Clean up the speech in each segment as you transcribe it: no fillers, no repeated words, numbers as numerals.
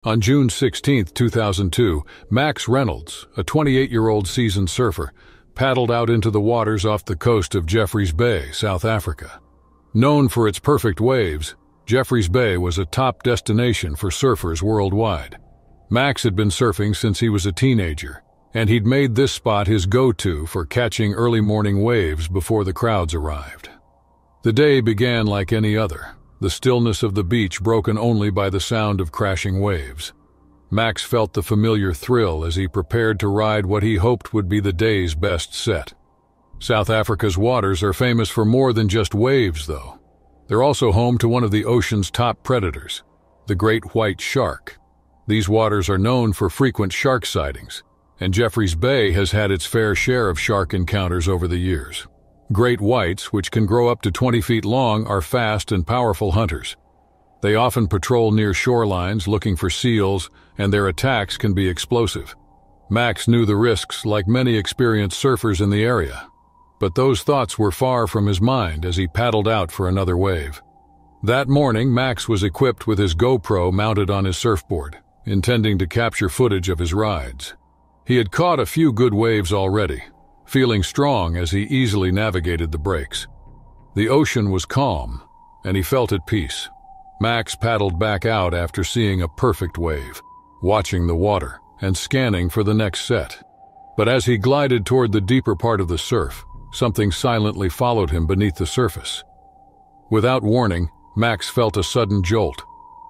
On June 16, 2002, Max Reynolds, a 28-year-old seasoned surfer, paddled out into the waters off the coast of Jeffreys Bay, South Africa. Known for its perfect waves, Jeffreys Bay was a top destination for surfers worldwide. Max had been surfing since he was a teenager, and he'd made this spot his go-to for catching early morning waves before the crowds arrived. The day began like any other, the stillness of the beach broken only by the sound of crashing waves. Max felt the familiar thrill as he prepared to ride what he hoped would be the day's best set. South Africa's waters are famous for more than just waves, though. They're also home to one of the ocean's top predators, the great white shark. These waters are known for frequent shark sightings, and Jeffreys Bay has had its fair share of shark encounters over the years. Great whites, which can grow up to 20 feet long, are fast and powerful hunters. They often patrol near shorelines looking for seals, and their attacks can be explosive. Max knew the risks like many experienced surfers in the area, but those thoughts were far from his mind as he paddled out for another wave. That morning, Max was equipped with his GoPro mounted on his surfboard, intending to capture footage of his rides. He had caught a few good waves already, feeling strong as he easily navigated the breaks. The ocean was calm, and he felt at peace. Max paddled back out after seeing a perfect wave, watching the water and scanning for the next set. But as he glided toward the deeper part of the surf, something silently followed him beneath the surface. Without warning, Max felt a sudden jolt.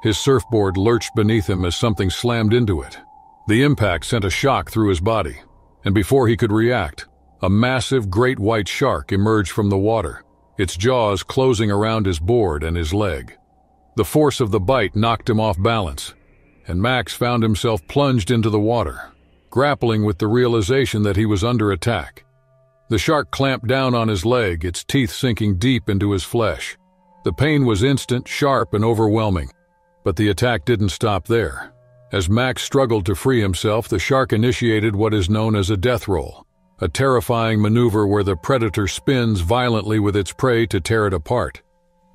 His surfboard lurched beneath him as something slammed into it. The impact sent a shock through his body, and before he could react, a massive great white shark emerged from the water, its jaws closing around his board and his leg. The force of the bite knocked him off balance, and Max found himself plunged into the water, grappling with the realization that he was under attack. The shark clamped down on his leg, its teeth sinking deep into his flesh. The pain was instant, sharp, and overwhelming, but the attack didn't stop there. As Max struggled to free himself, the shark initiated what is known as a death roll, a terrifying maneuver where the predator spins violently with its prey to tear it apart.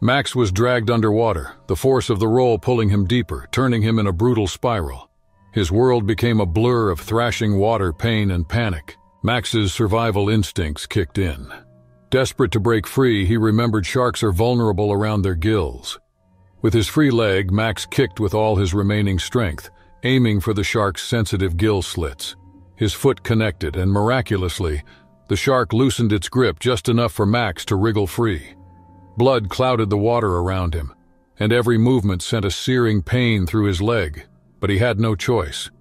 Max was dragged underwater, the force of the roll pulling him deeper, turning him in a brutal spiral. His world became a blur of thrashing water, pain, and panic. Max's survival instincts kicked in. Desperate to break free, he remembered sharks are vulnerable around their gills. With his free leg, Max kicked with all his remaining strength, aiming for the shark's sensitive gill slits. His foot connected, and miraculously, the shark loosened its grip just enough for Max to wriggle free. Blood clouded the water around him, and every movement sent a searing pain through his leg, but he had no choice.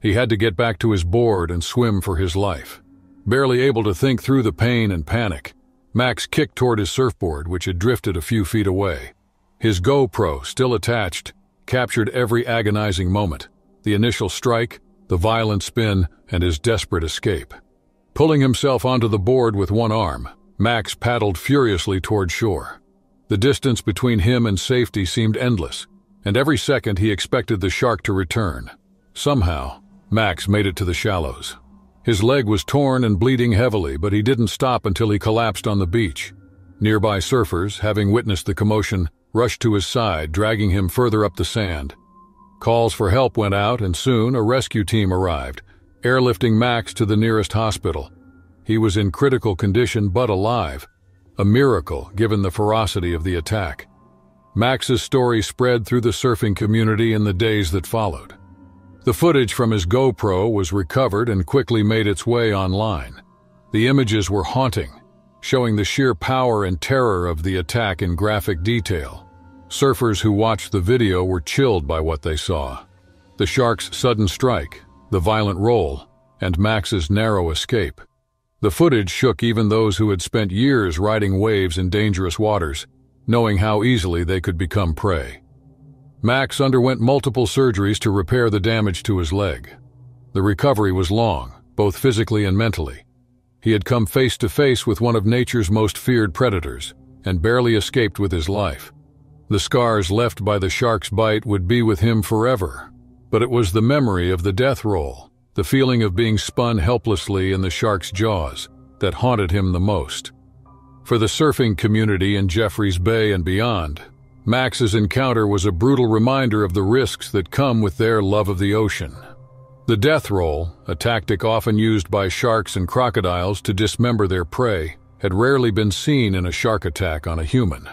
He had to get back to his board and swim for his life. Barely able to think through the pain and panic, Max kicked toward his surfboard, which had drifted a few feet away. His GoPro, still attached, captured every agonizing moment: the initial strike, the violent spin, and his desperate escape. Pulling himself onto the board with one arm, Max paddled furiously toward shore. The distance between him and safety seemed endless, and every second he expected the shark to return. Somehow, Max made it to the shallows. His leg was torn and bleeding heavily, but he didn't stop until he collapsed on the beach. Nearby surfers, having witnessed the commotion, rushed to his side, dragging him further up the sand. Calls for help went out, and soon a rescue team arrived, airlifting Max to the nearest hospital. He was in critical condition but alive, a miracle given the ferocity of the attack. Max's story spread through the surfing community in the days that followed. The footage from his GoPro was recovered and quickly made its way online. The images were haunting, showing the sheer power and terror of the attack in graphic detail. Surfers who watched the video were chilled by what they saw: the shark's sudden strike, the violent roll, and Max's narrow escape. The footage shook even those who had spent years riding waves in dangerous waters, knowing how easily they could become prey. Max underwent multiple surgeries to repair the damage to his leg. The recovery was long, both physically and mentally. He had come face to face with one of nature's most feared predators, and barely escaped with his life. The scars left by the shark's bite would be with him forever, but it was the memory of the death roll, the feeling of being spun helplessly in the shark's jaws, that haunted him the most. For the surfing community in Jeffreys Bay and beyond, Max's encounter was a brutal reminder of the risks that come with their love of the ocean. The death roll, a tactic often used by sharks and crocodiles to dismember their prey, had rarely been seen in a shark attack on a human.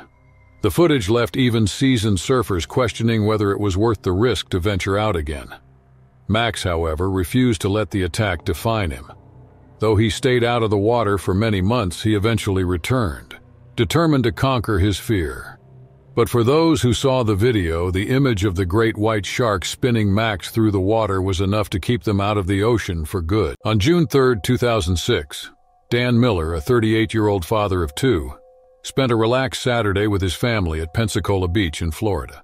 The footage left even seasoned surfers questioning whether it was worth the risk to venture out again. Max, however, refused to let the attack define him. Though he stayed out of the water for many months, he eventually returned, determined to conquer his fear. But for those who saw the video, the image of the great white shark spinning Max through the water was enough to keep them out of the ocean for good. On June 3, 2006, Dan Miller, a 38-year-old father of two, spent a relaxed Saturday with his family at Pensacola Beach in Florida.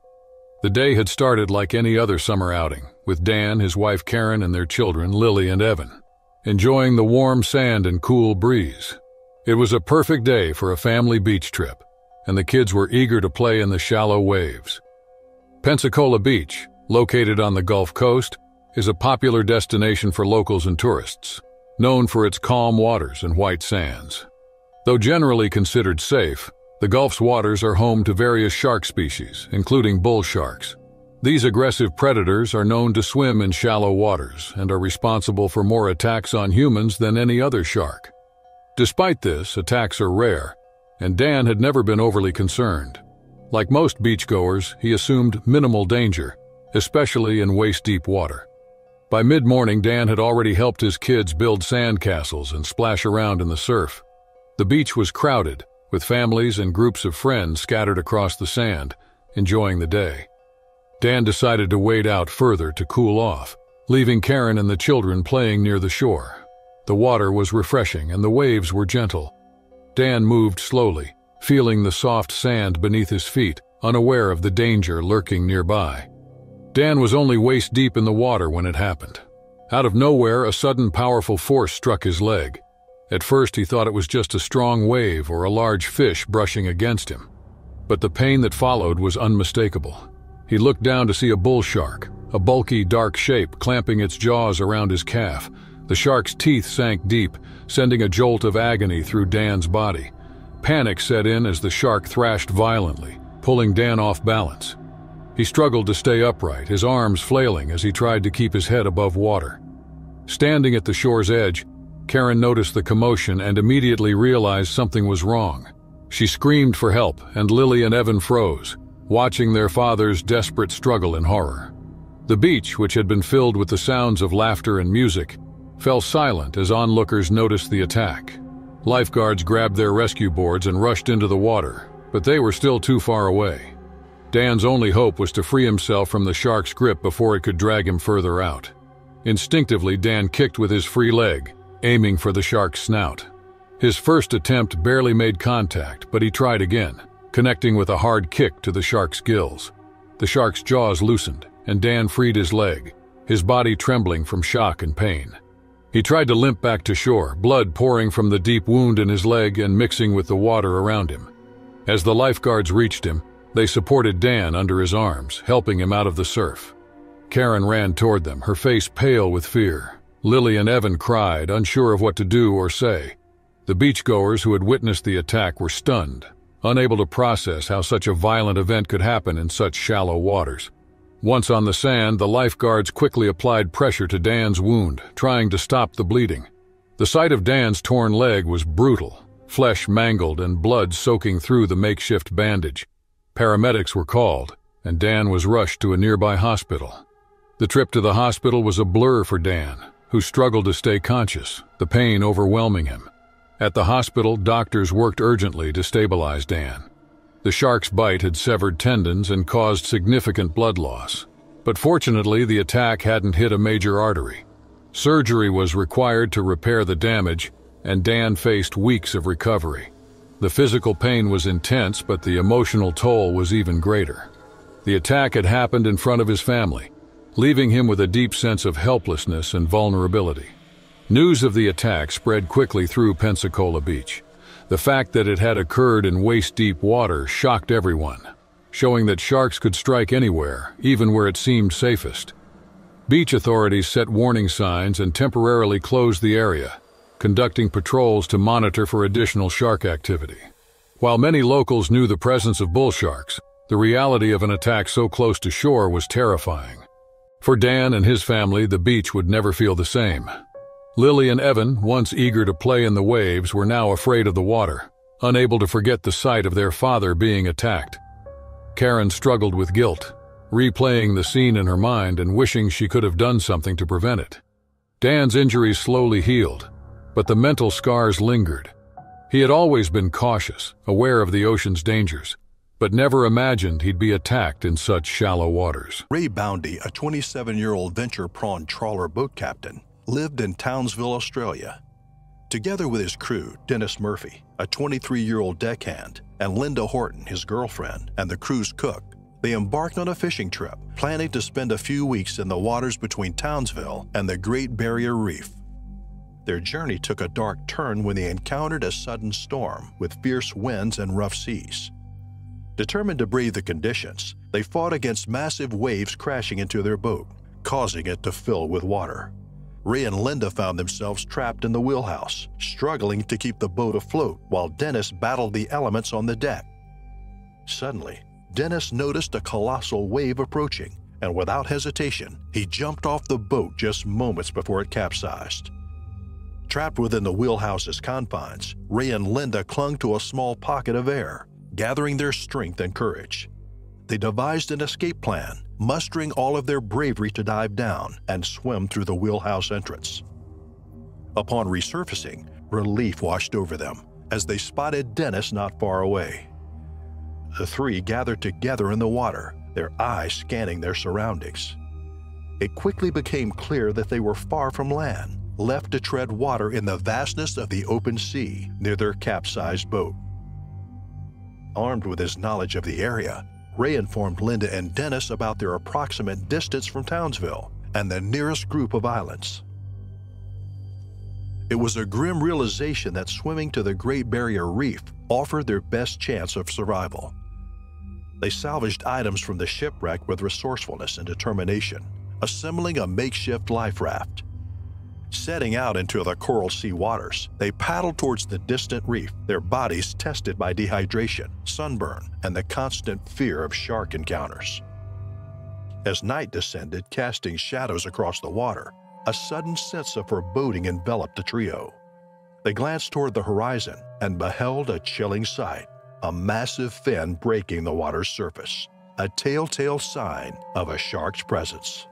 The day had started like any other summer outing, with Dan, his wife Karen, and their children, Lily and Evan, enjoying the warm sand and cool breeze. It was a perfect day for a family beach trip, and the kids were eager to play in the shallow waves. Pensacola Beach, located on the Gulf Coast, is a popular destination for locals and tourists, known for its calm waters and white sands. Though generally considered safe, the Gulf's waters are home to various shark species, including bull sharks. These aggressive predators are known to swim in shallow waters and are responsible for more attacks on humans than any other shark. Despite this, attacks are rare, and Dan had never been overly concerned. Like most beachgoers, he assumed minimal danger, especially in waist-deep water. By mid-morning, Dan had already helped his kids build sand castles and splash around in the surf. The beach was crowded, with families and groups of friends scattered across the sand, enjoying the day. Dan decided to wade out further to cool off, leaving Karen and the children playing near the shore. The water was refreshing and the waves were gentle. Dan moved slowly, feeling the soft sand beneath his feet, unaware of the danger lurking nearby. Dan was only waist-deep in the water when it happened. Out of nowhere, a sudden powerful force struck his leg. At first, he thought it was just a strong wave or a large fish brushing against him. But the pain that followed was unmistakable. He looked down to see a bull shark, a bulky, dark shape clamping its jaws around his calf. The shark's teeth sank deep, sending a jolt of agony through Dan's body. Panic set in as the shark thrashed violently, pulling Dan off balance. He struggled to stay upright, his arms flailing as he tried to keep his head above water. Standing at the shore's edge, Karen noticed the commotion and immediately realized something was wrong. She screamed for help, and Lily and Evan froze, watching their father's desperate struggle in horror. The beach, which had been filled with the sounds of laughter and music, fell silent as onlookers noticed the attack. Lifeguards grabbed their rescue boards and rushed into the water, but they were still too far away. Dan's only hope was to free himself from the shark's grip before it could drag him further out. Instinctively, Dan kicked with his free leg, aiming for the shark's snout. His first attempt barely made contact, but he tried again, connecting with a hard kick to the shark's gills. The shark's jaws loosened, and Dan freed his leg, his body trembling from shock and pain. He tried to limp back to shore, blood pouring from the deep wound in his leg and mixing with the water around him. As the lifeguards reached him, they supported Dan under his arms, helping him out of the surf. Karen ran toward them, her face pale with fear. Lily and Evan cried, unsure of what to do or say. The beachgoers who had witnessed the attack were stunned, unable to process how such a violent event could happen in such shallow waters. Once on the sand, the lifeguards quickly applied pressure to Dan's wound, trying to stop the bleeding. The sight of Dan's torn leg was brutal, flesh mangled and blood soaking through the makeshift bandage. Paramedics were called, and Dan was rushed to a nearby hospital. The trip to the hospital was a blur for Dan, who struggled to stay conscious, the pain overwhelming him. At the hospital, doctors worked urgently to stabilize Dan. The shark's bite had severed tendons and caused significant blood loss. But fortunately, the attack hadn't hit a major artery. Surgery was required to repair the damage, and Dan faced weeks of recovery. The physical pain was intense, but the emotional toll was even greater. The attack had happened in front of his family, leaving him with a deep sense of helplessness and vulnerability. News of the attack spread quickly through Pensacola Beach. The fact that it had occurred in waist-deep water shocked everyone, showing that sharks could strike anywhere, even where it seemed safest. Beach authorities set warning signs and temporarily closed the area, conducting patrols to monitor for additional shark activity. While many locals knew the presence of bull sharks, The reality of an attack so close to shore was terrifying. For Dan and his family, the beach would never feel the same. Lily and Evan, once eager to play in the waves, were now afraid of the water, unable to forget the sight of their father being attacked. Karen struggled with guilt, replaying the scene in her mind and wishing she could have done something to prevent it. Dan's injuries slowly healed, but the mental scars lingered. He had always been cautious, aware of the ocean's dangers, but never imagined he'd be attacked in such shallow waters. Ray Boundy, a 27-year-old venture prawn trawler boat captain, lived in Townsville, Australia. Together with his crew, Dennis Murphy, a 23-year-old deckhand, and Linda Horton, his girlfriend, and the crew's cook, they embarked on a fishing trip, planning to spend a few weeks in the waters between Townsville and the Great Barrier Reef. Their journey took a dark turn when they encountered a sudden storm with fierce winds and rough seas. Determined to brave the conditions, they fought against massive waves crashing into their boat, causing it to fill with water. Ray and Linda found themselves trapped in the wheelhouse, struggling to keep the boat afloat while Dennis battled the elements on the deck. Suddenly, Dennis noticed a colossal wave approaching, and without hesitation, he jumped off the boat just moments before it capsized. Trapped within the wheelhouse's confines, Ray and Linda clung to a small pocket of air, gathering their strength and courage. They devised an escape plan, mustering all of their bravery to dive down and swim through the wheelhouse entrance. Upon resurfacing, relief washed over them as they spotted Dennis not far away. The three gathered together in the water, their eyes scanning their surroundings. It quickly became clear that they were far from land, left to tread water in the vastness of the open sea near their capsized boat. Armed with his knowledge of the area, Ray informed Linda and Dennis about their approximate distance from Townsville and the nearest group of islands. It was a grim realization that swimming to the Great Barrier Reef offered their best chance of survival. They salvaged items from the shipwreck with resourcefulness and determination, assembling a makeshift life raft. Setting out into the coral sea waters, they paddled towards the distant reef, their bodies tested by dehydration, sunburn, and the constant fear of shark encounters. As night descended, casting shadows across the water, a sudden sense of foreboding enveloped the trio. They glanced toward the horizon and beheld a chilling sight, a massive fin breaking the water's surface, a telltale sign of a shark's presence.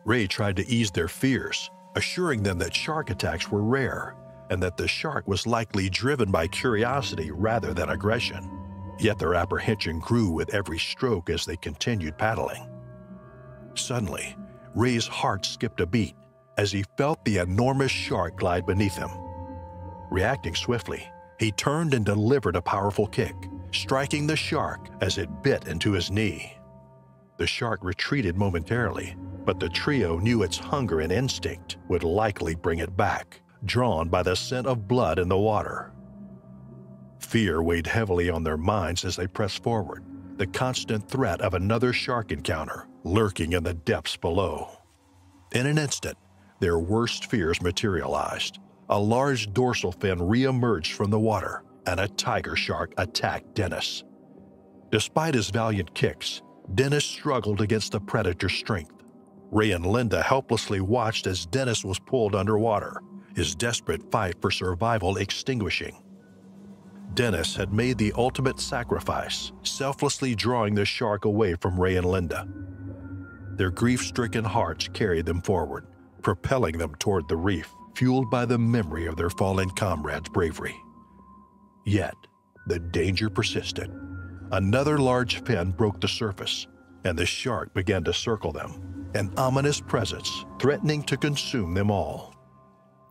Ray tried to ease their fears, assuring them that shark attacks were rare and that the shark was likely driven by curiosity rather than aggression. Yet their apprehension grew with every stroke as they continued paddling. Suddenly, Ray's heart skipped a beat as he felt the enormous shark glide beneath him. Reacting swiftly, he turned and delivered a powerful kick, striking the shark as it bit into his knee. The shark retreated momentarily, but the trio knew its hunger and instinct would likely bring it back, drawn by the scent of blood in the water. Fear weighed heavily on their minds as they pressed forward, the constant threat of another shark encounter lurking in the depths below. In an instant, their worst fears materialized. A large dorsal fin re-emerged from the water, and a tiger shark attacked Dennis. Despite his valiant kicks, Dennis struggled against the predator's strength. Ray and Linda helplessly watched as Dennis was pulled underwater, his desperate fight for survival extinguishing. Dennis had made the ultimate sacrifice, selflessly drawing the shark away from Ray and Linda. Their grief-stricken hearts carried them forward, propelling them toward the reef, fueled by the memory of their fallen comrade's bravery. Yet, the danger persisted. Another large fin broke the surface, and the shark began to circle them, an ominous presence threatening to consume them all.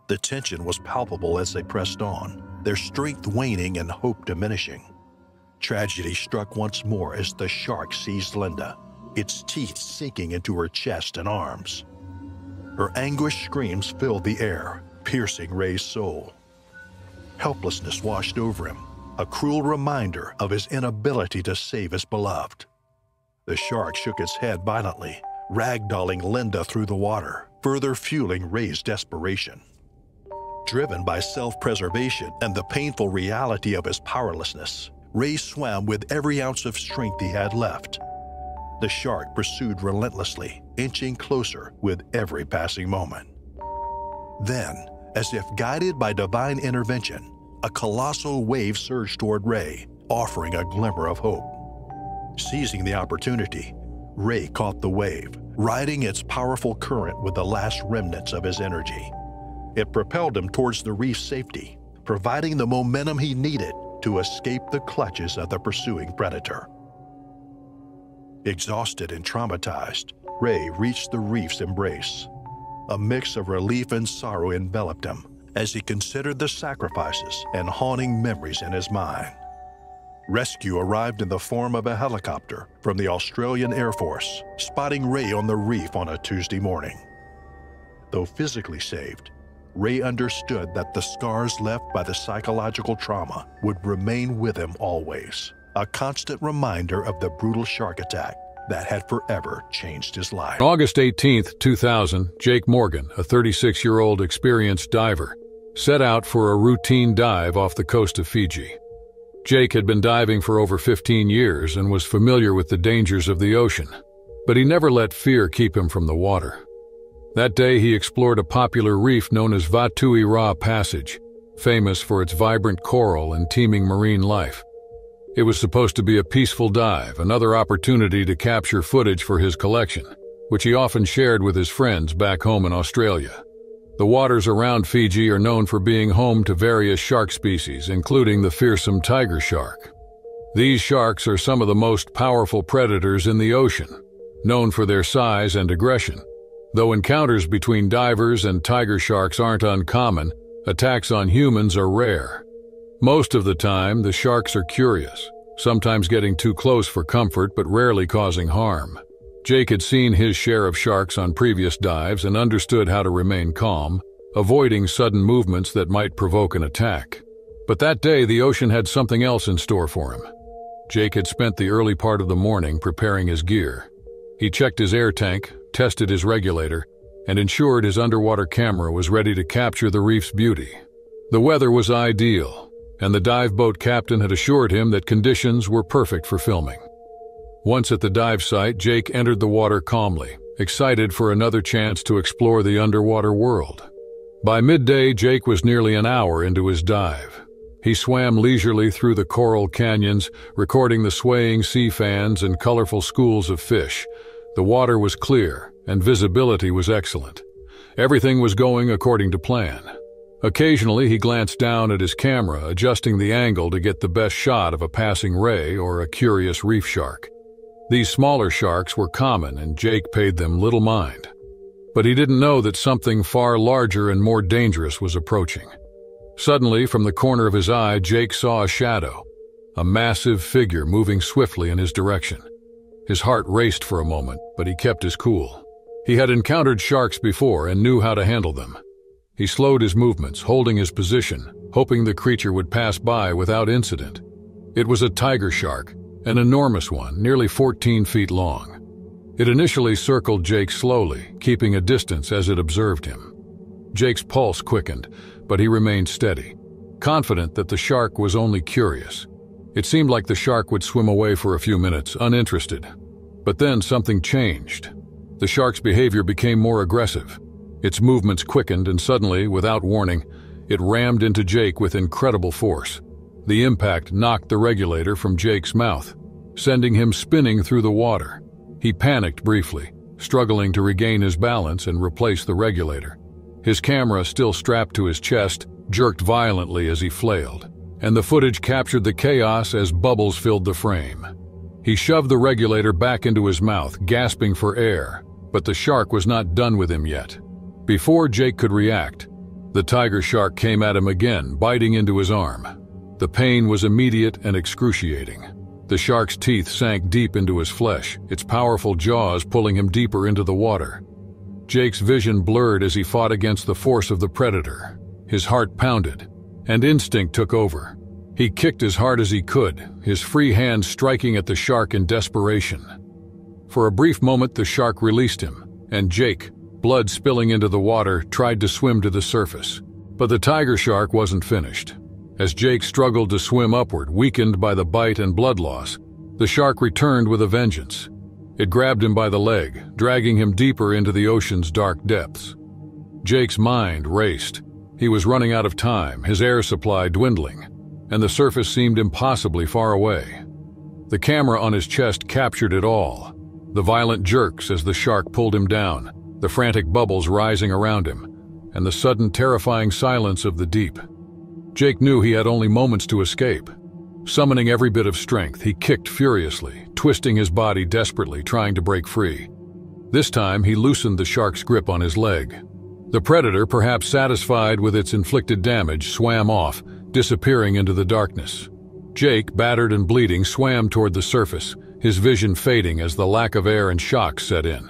The tension was palpable as they pressed on, their strength waning and hope diminishing. Tragedy struck once more as the shark seized Linda, its teeth sinking into her chest and arms. Her anguished screams filled the air, piercing Ray's soul. Helplessness washed over him, a cruel reminder of his inability to save his beloved. The shark shook its head violently, ragdolling Linda through the water, further fueling Ray's desperation. Driven by self-preservation and the painful reality of his powerlessness, Ray swam with every ounce of strength he had left. The shark pursued relentlessly, inching closer with every passing moment. Then, as if guided by divine intervention, a colossal wave surged toward Ray, offering a glimmer of hope. Seizing the opportunity, Ray caught the wave, riding its powerful current with the last remnants of his energy. It propelled him towards the reef's safety, providing the momentum he needed to escape the clutches of the pursuing predator. Exhausted and traumatized, Ray reached the reef's embrace. A mix of relief and sorrow enveloped him as he considered the sacrifices and haunting memories in his mind. Rescue arrived in the form of a helicopter from the Australian Air Force, spotting Ray on the reef on a Tuesday morning. Though physically saved, Ray understood that the scars left by the psychological trauma would remain with him always, a constant reminder of the brutal shark attack that had forever changed his life. On August 18, 2000, Jake Morgan, a 36-year-old experienced diver, set out for a routine dive off the coast of Fiji. Jake had been diving for over 15 years and was familiar with the dangers of the ocean, but he never let fear keep him from the water. That day he explored a popular reef known as Vatui Ra Passage, famous for its vibrant coral and teeming marine life. It was supposed to be a peaceful dive, another opportunity to capture footage for his collection, which he often shared with his friends back home in Australia. The waters around Fiji are known for being home to various shark species, including the fearsome tiger shark. These sharks are some of the most powerful predators in the ocean, known for their size and aggression. Though encounters between divers and tiger sharks aren't uncommon, attacks on humans are rare. Most of the time, the sharks are curious, sometimes getting too close for comfort but rarely causing harm. Jake had seen his share of sharks on previous dives and understood how to remain calm, avoiding sudden movements that might provoke an attack. But that day, the ocean had something else in store for him. Jake had spent the early part of the morning preparing his gear. He checked his air tank, tested his regulator, and ensured his underwater camera was ready to capture the reef's beauty. The weather was ideal, and the dive boat captain had assured him that conditions were perfect for filming. Once at the dive site, Jake entered the water calmly, excited for another chance to explore the underwater world. By midday, Jake was nearly an hour into his dive. He swam leisurely through the coral canyons, recording the swaying sea fans and colorful schools of fish. The water was clear, and visibility was excellent. Everything was going according to plan. Occasionally, he glanced down at his camera, adjusting the angle to get the best shot of a passing ray or a curious reef shark. These smaller sharks were common, and Jake paid them little mind. But he didn't know that something far larger and more dangerous was approaching. Suddenly, from the corner of his eye, Jake saw a shadow, a massive figure moving swiftly in his direction. His heart raced for a moment, but he kept his cool. He had encountered sharks before and knew how to handle them. He slowed his movements, holding his position, hoping the creature would pass by without incident. It was a tiger shark, an enormous one, nearly 14 feet long. It initially circled Jake slowly, keeping a distance as it observed him. Jake's pulse quickened, but he remained steady, confident that the shark was only curious. It seemed like the shark would swim away for a few minutes, uninterested. But then something changed. The shark's behavior became more aggressive. Its movements quickened, and suddenly, without warning, it rammed into Jake with incredible force. The impact knocked the regulator from Jake's mouth, sending him spinning through the water. He panicked briefly, struggling to regain his balance and replace the regulator. His camera, still strapped to his chest, jerked violently as he flailed, and the footage captured the chaos as bubbles filled the frame. He shoved the regulator back into his mouth, gasping for air, but the shark was not done with him yet. Before Jake could react, the tiger shark came at him again, biting into his arm. The pain was immediate and excruciating. The shark's teeth sank deep into his flesh, its powerful jaws pulling him deeper into the water. Jake's vision blurred as he fought against the force of the predator. His heart pounded, and instinct took over. He kicked as hard as he could, his free hand striking at the shark in desperation. For a brief moment, the shark released him, and Jake, blood spilling into the water, tried to swim to the surface. But the tiger shark wasn't finished. As Jake struggled to swim upward, weakened by the bite and blood loss, the shark returned with a vengeance. It grabbed him by the leg, dragging him deeper into the ocean's dark depths. Jake's mind raced. He was running out of time, his air supply dwindling, and the surface seemed impossibly far away. The camera on his chest captured it all. The violent jerks as the shark pulled him down, the frantic bubbles rising around him, and the sudden terrifying silence of the deep. Jake knew he had only moments to escape. Summoning every bit of strength, he kicked furiously, twisting his body desperately, trying to break free. This time, he loosened the shark's grip on his leg. The predator, perhaps satisfied with its inflicted damage, swam off, disappearing into the darkness. Jake, battered and bleeding, swam toward the surface, his vision fading as the lack of air and shock set in.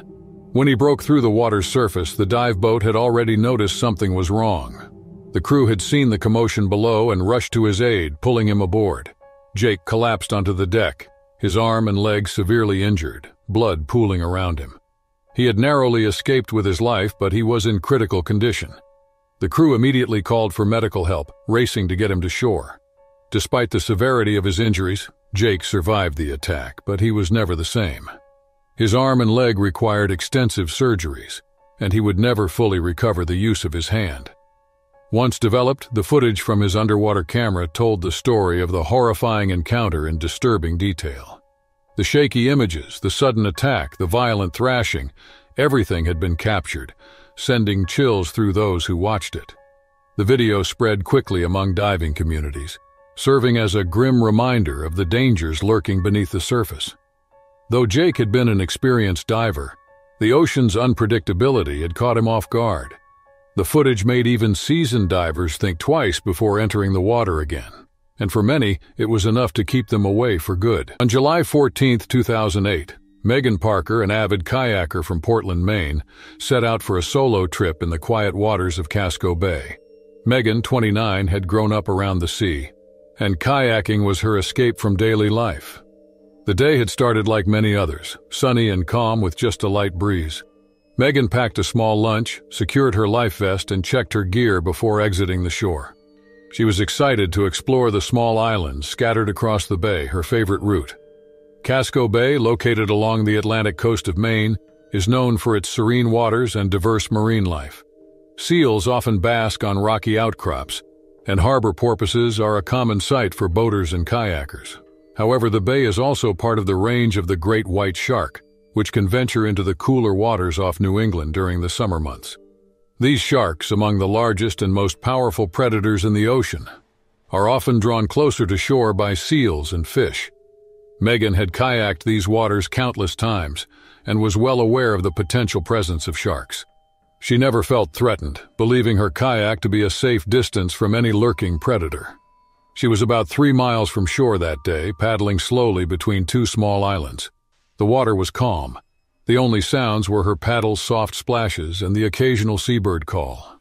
When he broke through the water's surface, the dive boat had already noticed something was wrong. The crew had seen the commotion below and rushed to his aid, pulling him aboard. Jake collapsed onto the deck, his arm and leg severely injured, blood pooling around him. He had narrowly escaped with his life, but he was in critical condition. The crew immediately called for medical help, racing to get him to shore. Despite the severity of his injuries, Jake survived the attack, but he was never the same. His arm and leg required extensive surgeries, and he would never fully recover the use of his hand. Once developed, the footage from his underwater camera told the story of the horrifying encounter in disturbing detail. The shaky images, the sudden attack, the violent thrashing, everything had been captured, sending chills through those who watched it. The video spread quickly among diving communities, serving as a grim reminder of the dangers lurking beneath the surface. Though Jake had been an experienced diver, the ocean's unpredictability had caught him off guard. The footage made even seasoned divers think twice before entering the water again, and for many, it was enough to keep them away for good. On July 14, 2008, Megan Parker, an avid kayaker from Portland, Maine, set out for a solo trip in the quiet waters of Casco Bay. Megan, 29, had grown up around the sea, and kayaking was her escape from daily life. The day had started like many others, sunny and calm with just a light breeze. Megan packed a small lunch, secured her life vest, and checked her gear before exiting the shore. She was excited to explore the small islands scattered across the bay, her favorite route. Casco Bay, located along the Atlantic coast of Maine, is known for its serene waters and diverse marine life. Seals often bask on rocky outcrops, and harbor porpoises are a common sight for boaters and kayakers. However, the bay is also part of the range of the great white shark, which can venture into the cooler waters off New England during the summer months. These sharks, among the largest and most powerful predators in the ocean, are often drawn closer to shore by seals and fish. Megan had kayaked these waters countless times and was well aware of the potential presence of sharks. She never felt threatened, believing her kayak to be a safe distance from any lurking predator. She was about 3 miles from shore that day, paddling slowly between two small islands. The water was calm. The only sounds were her paddle's soft splashes and the occasional seabird call.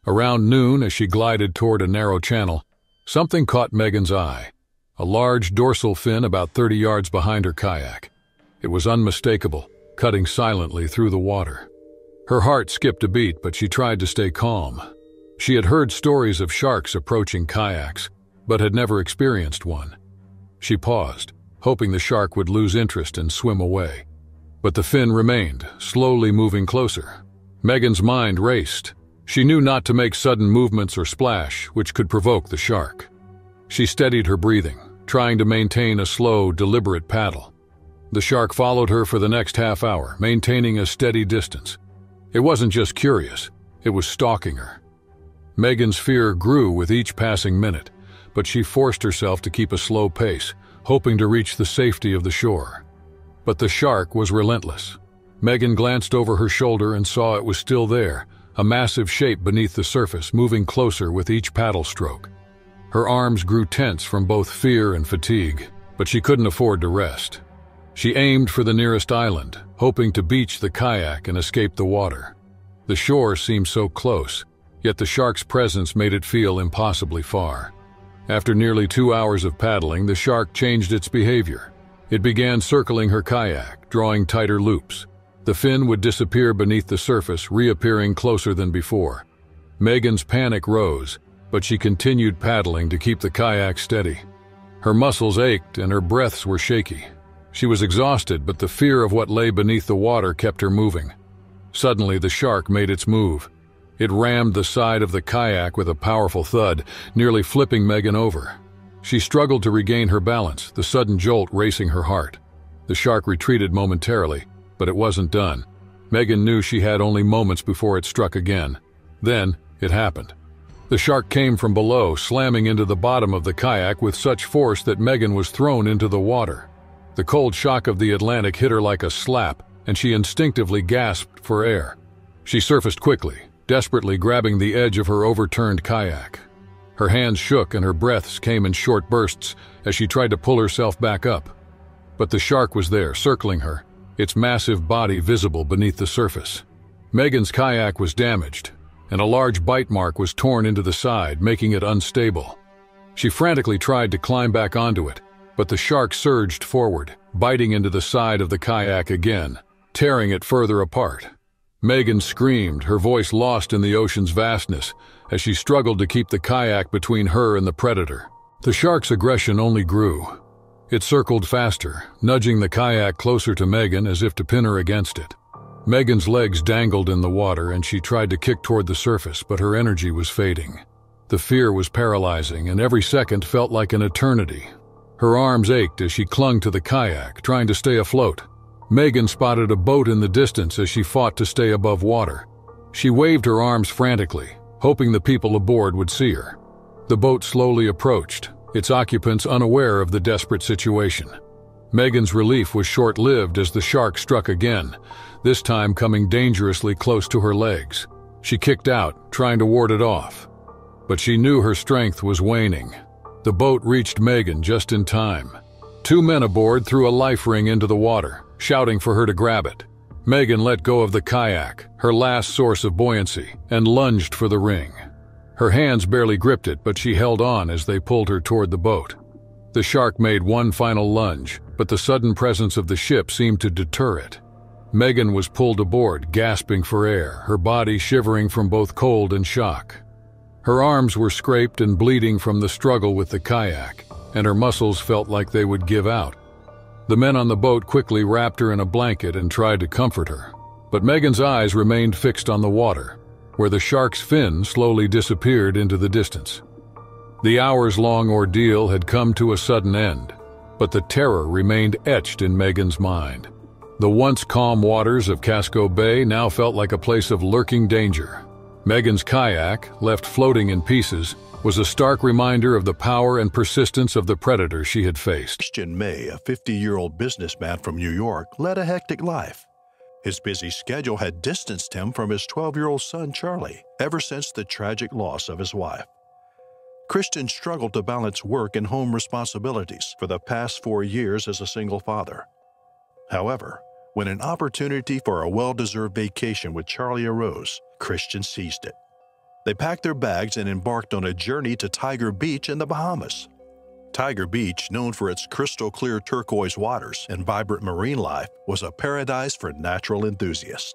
Around noon, as she glided toward a narrow channel, something caught Megan's eye. A large dorsal fin about 30 yards behind her kayak. It was unmistakable, cutting silently through the water. Her heart skipped a beat, but she tried to stay calm. She had heard stories of sharks approaching kayaks, but had never experienced one. She paused, hoping the shark would lose interest and swim away. But the fin remained, slowly moving closer. Megan's mind raced. She knew not to make sudden movements or splash, which could provoke the shark. She steadied her breathing, trying to maintain a slow, deliberate paddle. The shark followed her for the next half hour, maintaining a steady distance. It wasn't just curious, it was stalking her. Megan's fear grew with each passing minute, but she forced herself to keep a slow pace, hoping to reach the safety of the shore. But the shark was relentless. Megan glanced over her shoulder and saw it was still there, a massive shape beneath the surface, moving closer with each paddle stroke. Her arms grew tense from both fear and fatigue, but she couldn't afford to rest. She aimed for the nearest island, hoping to beach the kayak and escape the water. The shore seemed so close, yet the shark's presence made it feel impossibly far. After nearly 2 hours of paddling, the shark changed its behavior. It began circling her kayak, drawing tighter loops. The fin would disappear beneath the surface, reappearing closer than before. Megan's panic rose, but she continued paddling to keep the kayak steady. Her muscles ached and her breaths were shaky. She was exhausted, but the fear of what lay beneath the water kept her moving. Suddenly, the shark made its move. It rammed the side of the kayak with a powerful thud, nearly flipping Megan over. She struggled to regain her balance, the sudden jolt racing her heart. The shark retreated momentarily, but it wasn't done. Megan knew she had only moments before it struck again. Then, it happened. The shark came from below, slamming into the bottom of the kayak with such force that Megan was thrown into the water. The cold shock of the Atlantic hit her like a slap, and she instinctively gasped for air. She surfaced quickly, desperately grabbing the edge of her overturned kayak. Her hands shook and her breaths came in short bursts as she tried to pull herself back up. But the shark was there, circling her, its massive body visible beneath the surface. Megan's kayak was damaged, and a large bite mark was torn into the side, making it unstable. She frantically tried to climb back onto it, but the shark surged forward, biting into the side of the kayak again, tearing it further apart. Megan screamed, her voice lost in the ocean's vastness, as she struggled to keep the kayak between her and the predator. The shark's aggression only grew. It circled faster, nudging the kayak closer to Megan as if to pin her against it. Megan's legs dangled in the water and she tried to kick toward the surface, but her energy was fading. The fear was paralyzing and every second felt like an eternity. Her arms ached as she clung to the kayak, trying to stay afloat. Megan spotted a boat in the distance as she fought to stay above water. She waved her arms frantically, hoping the people aboard would see her. The boat slowly approached, its occupants unaware of the desperate situation. Megan's relief was short-lived as the shark struck again, this time coming dangerously close to her legs. She kicked out, trying to ward it off. But she knew her strength was waning. The boat reached Megan just in time. Two men aboard threw a life ring into the water, shouting for her to grab it. Megan let go of the kayak, her last source of buoyancy, and lunged for the ring. Her hands barely gripped it, but she held on as they pulled her toward the boat. The shark made one final lunge, but the sudden presence of the ship seemed to deter it. Megan was pulled aboard, gasping for air, her body shivering from both cold and shock. Her arms were scraped and bleeding from the struggle with the kayak, and her muscles felt like they would give out. The men on the boat quickly wrapped her in a blanket and tried to comfort her, but Megan's eyes remained fixed on the water, where the shark's fin slowly disappeared into the distance. The hours-long ordeal had come to a sudden end, but the terror remained etched in Megan's mind. The once calm waters of Casco Bay now felt like a place of lurking danger. Megan's kayak, left floating in pieces, was a stark reminder of the power and persistence of the predator she had faced. Christian May, a 50-year-old businessman from New York, led a hectic life. His busy schedule had distanced him from his 12-year-old son, Charlie, ever since the tragic loss of his wife. Christian struggled to balance work and home responsibilities for the past 4 years as a single father. However, when an opportunity for a well-deserved vacation with Charlie arose, Christian seized it. They packed their bags and embarked on a journey to Tiger Beach in the Bahamas. Tiger Beach, known for its crystal-clear turquoise waters and vibrant marine life, was a paradise for natural enthusiasts.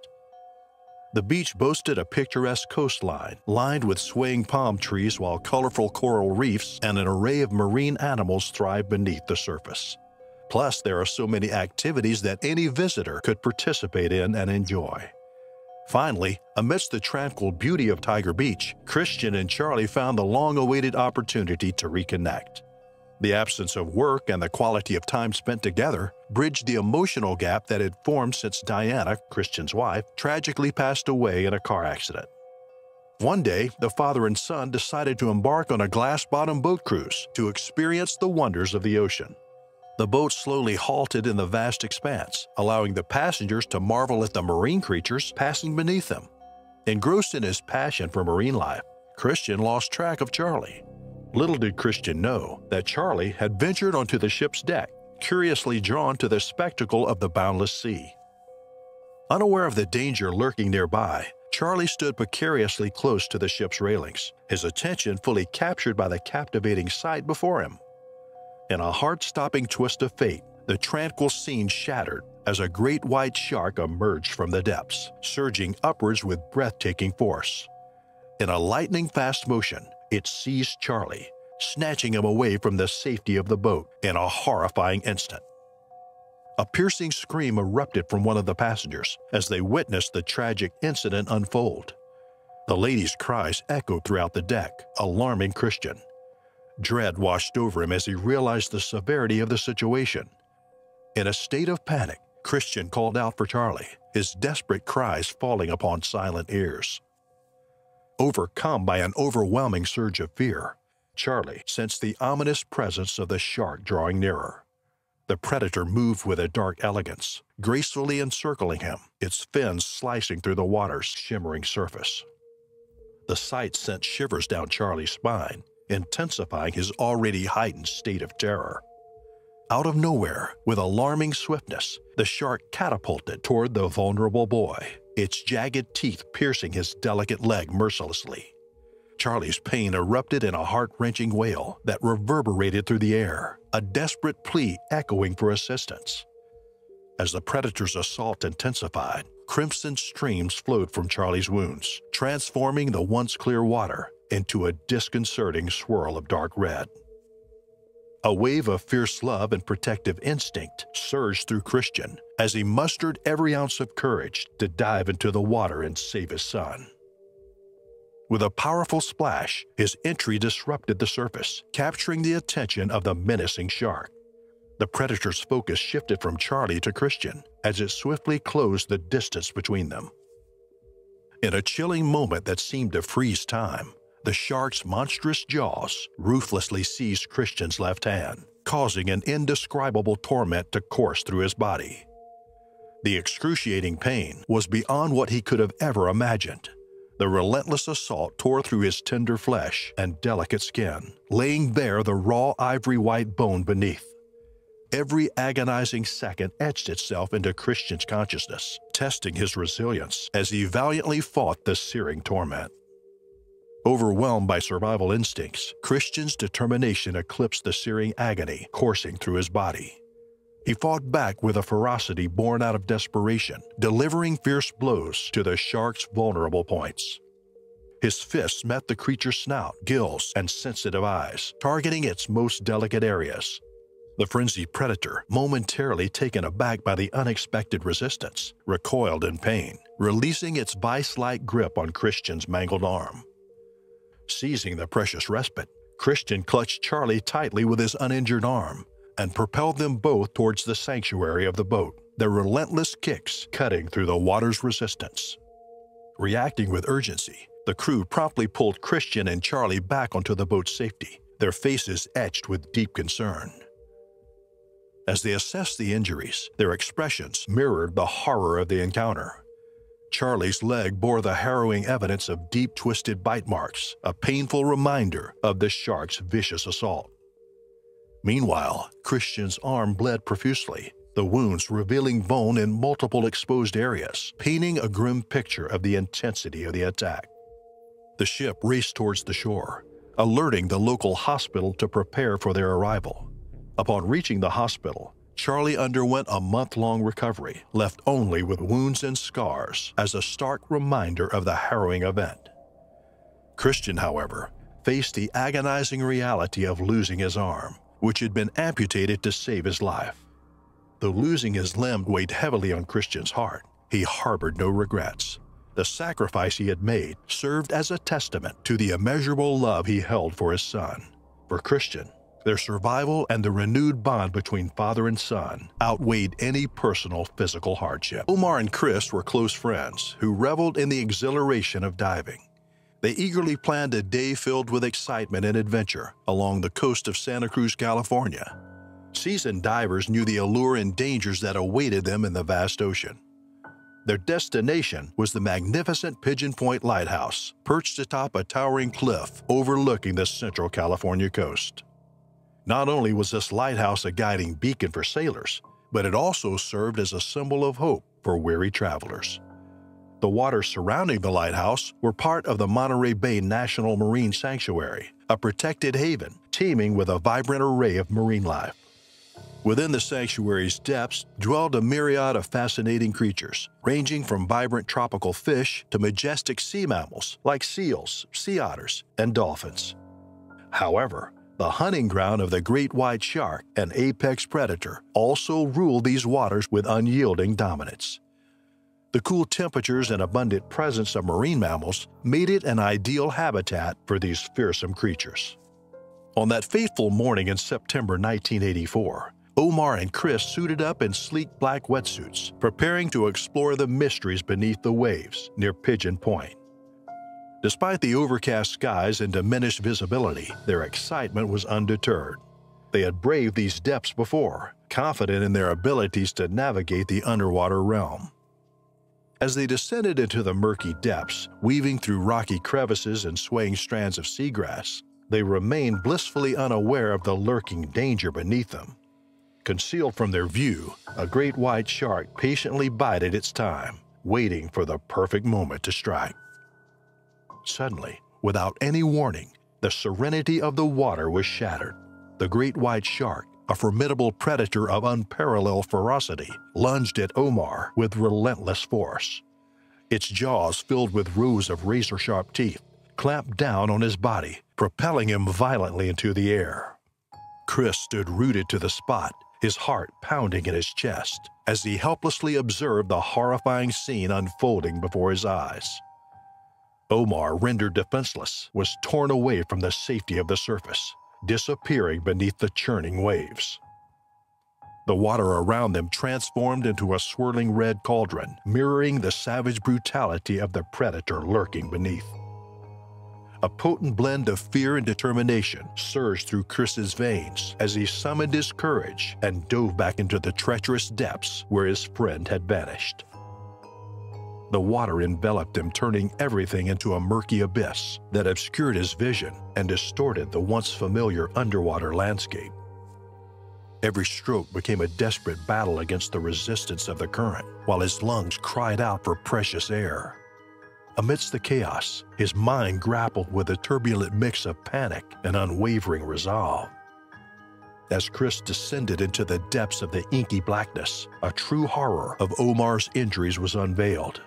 The beach boasted a picturesque coastline, lined with swaying palm trees while colorful coral reefs and an array of marine animals thrived beneath the surface. Plus, there are so many activities that any visitor could participate in and enjoy. Finally, amidst the tranquil beauty of Tiger Beach, Christian and Charlie found the long-awaited opportunity to reconnect. The absence of work and the quality of time spent together bridged the emotional gap that had formed since Diana, Christian's wife, tragically passed away in a car accident. One day, the father and son decided to embark on a glass-bottom boat cruise to experience the wonders of the ocean. The boat slowly halted in the vast expanse, allowing the passengers to marvel at the marine creatures passing beneath them. Engrossed in his passion for marine life, Christian lost track of Charlie. Little did Christian know that Charlie had ventured onto the ship's deck, curiously drawn to the spectacle of the boundless sea. Unaware of the danger lurking nearby, Charlie stood precariously close to the ship's railings, his attention fully captured by the captivating sight before him. In a heart-stopping twist of fate, the tranquil scene shattered as a great white shark emerged from the depths, surging upwards with breathtaking force. In a lightning-fast motion, It seized Charlie, snatching him away from the safety of the boat in a horrifying instant. A piercing scream erupted from one of the passengers as they witnessed the tragic incident unfold. The lady's cries echoed throughout the deck, alarming Christian. Dread washed over him as he realized the severity of the situation. In a state of panic, Christian called out for Charlie, his desperate cries falling upon silent ears. Overcome by an overwhelming surge of fear, Charlie sensed the ominous presence of the shark drawing nearer. The predator moved with a dark elegance, gracefully encircling him, its fins slicing through the water's shimmering surface. The sight sent shivers down Charlie's spine, intensifying his already heightened state of terror. Out of nowhere, with alarming swiftness, the shark catapulted toward the vulnerable boy, its jagged teeth piercing his delicate leg mercilessly. Charlie's pain erupted in a heart-wrenching wail that reverberated through the air, a desperate plea echoing for assistance. As the predator's assault intensified, crimson streams flowed from Charlie's wounds, transforming the once clear water into a disconcerting swirl of dark red. A wave of fierce love and protective instinct surged through Christian as he mustered every ounce of courage to dive into the water and save his son. With a powerful splash, his entry disrupted the surface, capturing the attention of the menacing shark. The predator's focus shifted from Charlie to Christian as it swiftly closed the distance between them. In a chilling moment that seemed to freeze time, the shark's monstrous jaws ruthlessly seized Christian's left hand, causing an indescribable torment to course through his body. The excruciating pain was beyond what he could have ever imagined. The relentless assault tore through his tender flesh and delicate skin, laying bare the raw ivory-white bone beneath. Every agonizing second etched itself into Christian's consciousness, testing his resilience as he valiantly fought the searing torment. Overwhelmed by survival instincts, Christian's determination eclipsed the searing agony coursing through his body. He fought back with a ferocity born out of desperation, delivering fierce blows to the shark's vulnerable points. His fists met the creature's snout, gills, and sensitive eyes, targeting its most delicate areas. The frenzied predator, momentarily taken aback by the unexpected resistance, recoiled in pain, releasing its vice-like grip on Christian's mangled arm. Seizing the precious respite, Christian clutched Charlie tightly with his uninjured arm and propelled them both towards the sanctuary of the boat, their relentless kicks cutting through the water's resistance. Reacting with urgency, the crew promptly pulled Christian and Charlie back onto the boat's safety, their faces etched with deep concern. As they assessed the injuries, their expressions mirrored the horror of the encounter. Charlie's leg bore the harrowing evidence of deep twisted bite marks, a painful reminder of the shark's vicious assault. Meanwhile, Christian's arm bled profusely, the wounds revealing bone in multiple exposed areas, painting a grim picture of the intensity of the attack. The ship raced towards the shore, alerting the local hospital to prepare for their arrival. Upon reaching the hospital, Charlie underwent a month-long recovery, left only with wounds and scars as a stark reminder of the harrowing event. Christian, however, faced the agonizing reality of losing his arm, which had been amputated to save his life. Though losing his limb weighed heavily on Christian's heart, he harbored no regrets. The sacrifice he had made served as a testament to the immeasurable love he held for his son. For Christian, their survival and the renewed bond between father and son outweighed any personal physical hardship. Omar and Chris were close friends who reveled in the exhilaration of diving. They eagerly planned a day filled with excitement and adventure along the coast of Santa Cruz, California. Seasoned divers knew the allure and dangers that awaited them in the vast ocean. Their destination was the magnificent Pigeon Point Lighthouse, perched atop a towering cliff overlooking the central California coast. Not only was this lighthouse a guiding beacon for sailors, but it also served as a symbol of hope for weary travelers. The waters surrounding the lighthouse were part of the Monterey Bay National Marine Sanctuary, a protected haven teeming with a vibrant array of marine life. Within the sanctuary's depths dwelled a myriad of fascinating creatures, ranging from vibrant tropical fish to majestic sea mammals like seals, sea otters, and dolphins. However, the hunting ground of the great white shark, an apex predator, also ruled these waters with unyielding dominance. The cool temperatures and abundant presence of marine mammals made it an ideal habitat for these fearsome creatures. On that fateful morning in September 1984, Omar and Chris suited up in sleek black wetsuits, preparing to explore the mysteries beneath the waves near Pigeon Point. Despite the overcast skies and diminished visibility, their excitement was undeterred. They had braved these depths before, confident in their abilities to navigate the underwater realm. As they descended into the murky depths, weaving through rocky crevices and swaying strands of seagrass, they remained blissfully unaware of the lurking danger beneath them. Concealed from their view, a great white shark patiently bided its time, waiting for the perfect moment to strike. Suddenly, without any warning, the serenity of the water was shattered. The great white shark, a formidable predator of unparalleled ferocity, lunged at Omar with relentless force. Its jaws, filled with rows of razor-sharp teeth, clamped down on his body, propelling him violently into the air. Chris stood rooted to the spot, his heart pounding in his chest, as he helplessly observed the horrifying scene unfolding before his eyes. Omar, rendered defenseless, was torn away from the safety of the surface, disappearing beneath the churning waves. The water around them transformed into a swirling red cauldron, mirroring the savage brutality of the predator lurking beneath. A potent blend of fear and determination surged through Chris's veins as he summoned his courage and dove back into the treacherous depths where his friend had vanished. The water enveloped him, turning everything into a murky abyss that obscured his vision and distorted the once familiar underwater landscape. Every stroke became a desperate battle against the resistance of the current, while his lungs cried out for precious air. Amidst the chaos, his mind grappled with a turbulent mix of panic and unwavering resolve. As Chris descended into the depths of the inky blackness, a true horror of Omar's injuries was unveiled.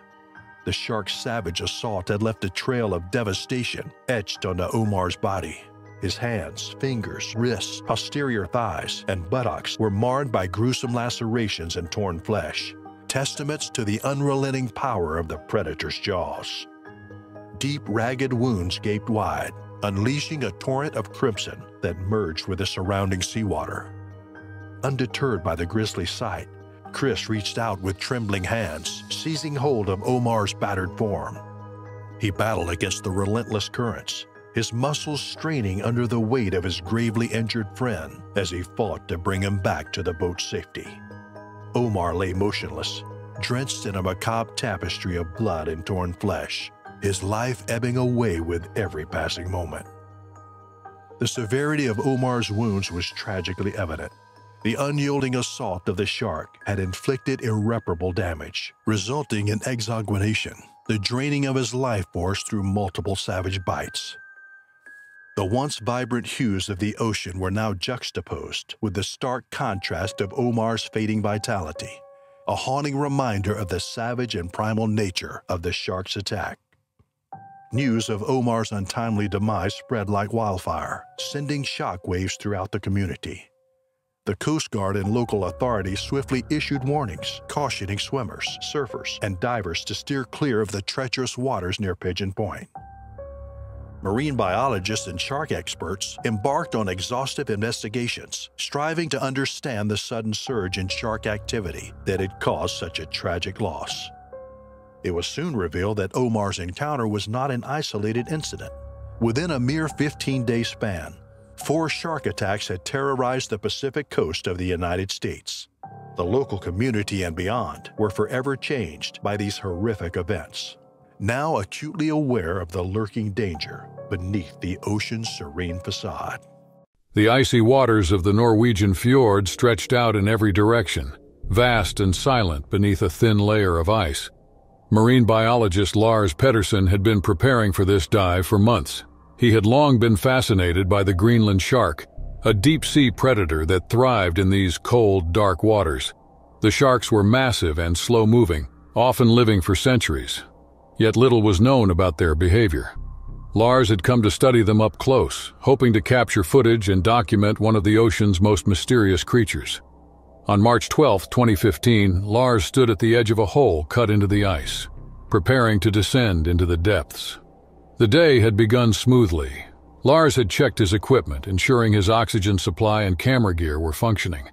The shark's savage assault had left a trail of devastation etched onto Omar's body. His hands, fingers, wrists, posterior thighs, and buttocks were marred by gruesome lacerations and torn flesh, testaments to the unrelenting power of the predator's jaws. Deep, ragged wounds gaped wide, unleashing a torrent of crimson that merged with the surrounding seawater. Undeterred by the grisly sight, Chris reached out with trembling hands, seizing hold of Omar's battered form. He battled against the relentless currents, his muscles straining under the weight of his gravely injured friend as he fought to bring him back to the boat's safety. Omar lay motionless, drenched in a macabre tapestry of blood and torn flesh, his life ebbing away with every passing moment. The severity of Omar's wounds was tragically evident. The unyielding assault of the shark had inflicted irreparable damage, resulting in exsanguination, the draining of his life force through multiple savage bites. The once vibrant hues of the ocean were now juxtaposed with the stark contrast of Omar's fading vitality, a haunting reminder of the savage and primal nature of the shark's attack. News of Omar's untimely demise spread like wildfire, sending shockwaves throughout the community. The Coast Guard and local authorities swiftly issued warnings, cautioning swimmers, surfers, and divers to steer clear of the treacherous waters near Pigeon Point. Marine biologists and shark experts embarked on exhaustive investigations, striving to understand the sudden surge in shark activity that had caused such a tragic loss. It was soon revealed that Omar's encounter was not an isolated incident. Within a mere 15-day span, 4 shark attacks had terrorized the Pacific coast of the United States. The local community and beyond were forever changed by these horrific events, now acutely aware of the lurking danger beneath the ocean's serene facade. The icy waters of the Norwegian fjord stretched out in every direction, vast and silent beneath a thin layer of ice. Marine biologist Lars Pedersen had been preparing for this dive for months. He had long been fascinated by the Greenland shark, a deep-sea predator that thrived in these cold, dark waters. The sharks were massive and slow-moving, often living for centuries. Yet little was known about their behavior. Lars had come to study them up close, hoping to capture footage and document one of the ocean's most mysterious creatures. On March 12, 2015, Lars stood at the edge of a hole cut into the ice, preparing to descend into the depths. The day had begun smoothly. Lars had checked his equipment, ensuring his oxygen supply and camera gear were functioning.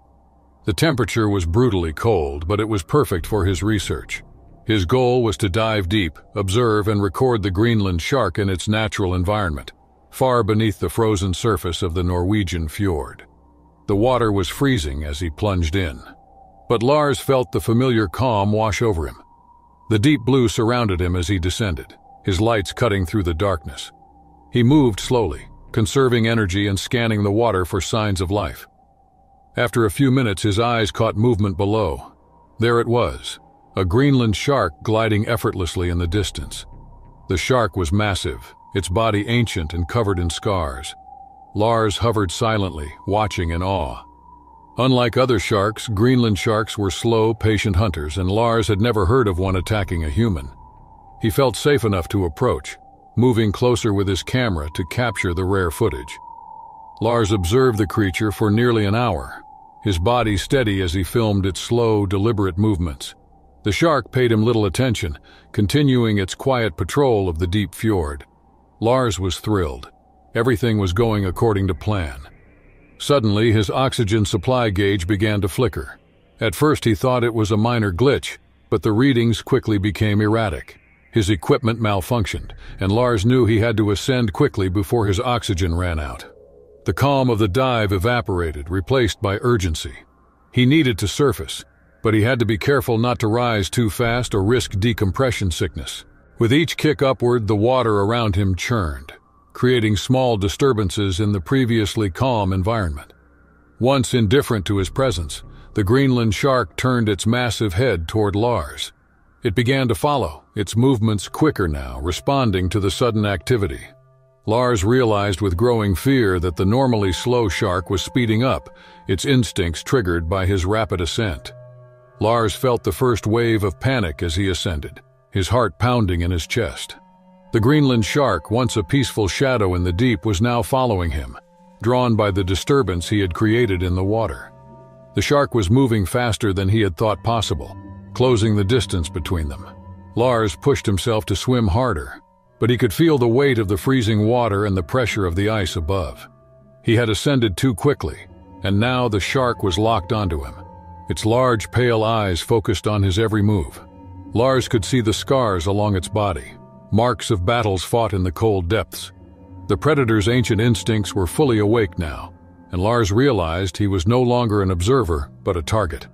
The temperature was brutally cold, but it was perfect for his research. His goal was to dive deep, observe and record the Greenland shark in its natural environment, far beneath the frozen surface of the Norwegian fjord. The water was freezing as he plunged in, but Lars felt the familiar calm wash over him. The deep blue surrounded him as he descended, his lights cutting through the darkness. He moved slowly, conserving energy and scanning the water for signs of life. After a few minutes, his eyes caught movement below. There it was, a Greenland shark gliding effortlessly in the distance. The shark was massive, its body ancient and covered in scars. Lars hovered silently, watching in awe. Unlike other sharks, Greenland sharks were slow, patient hunters, and Lars had never heard of one attacking a human. He felt safe enough to approach, moving closer with his camera to capture the rare footage. Lars observed the creature for nearly an hour, his body steady as he filmed its slow, deliberate movements. The shark paid him little attention, continuing its quiet patrol of the deep fjord. Lars was thrilled. Everything was going according to plan. Suddenly, his oxygen supply gauge began to flicker. At first, he thought it was a minor glitch, but the readings quickly became erratic. His equipment malfunctioned, and Lars knew he had to ascend quickly before his oxygen ran out. The calm of the dive evaporated, replaced by urgency. He needed to surface, but he had to be careful not to rise too fast or risk decompression sickness. With each kick upward, the water around him churned, creating small disturbances in the previously calm environment. Once indifferent to his presence, the Greenland shark turned its massive head toward Lars. It began to follow, its movements quicker now, responding to the sudden activity. Lars realized with growing fear that the normally slow shark was speeding up, its instincts triggered by his rapid ascent. Lars felt the first wave of panic as he ascended, his heart pounding in his chest. The Greenland shark, once a peaceful shadow in the deep, was now following him, drawn by the disturbance he had created in the water. The shark was moving faster than he had thought possible, closing the distance between them. Lars pushed himself to swim harder, but he could feel the weight of the freezing water and the pressure of the ice above. He had ascended too quickly, and now the shark was locked onto him. Its large, pale eyes focused on his every move. Lars could see the scars along its body, marks of battles fought in the cold depths. The predator's ancient instincts were fully awake now, and Lars realized he was no longer an observer, but a target.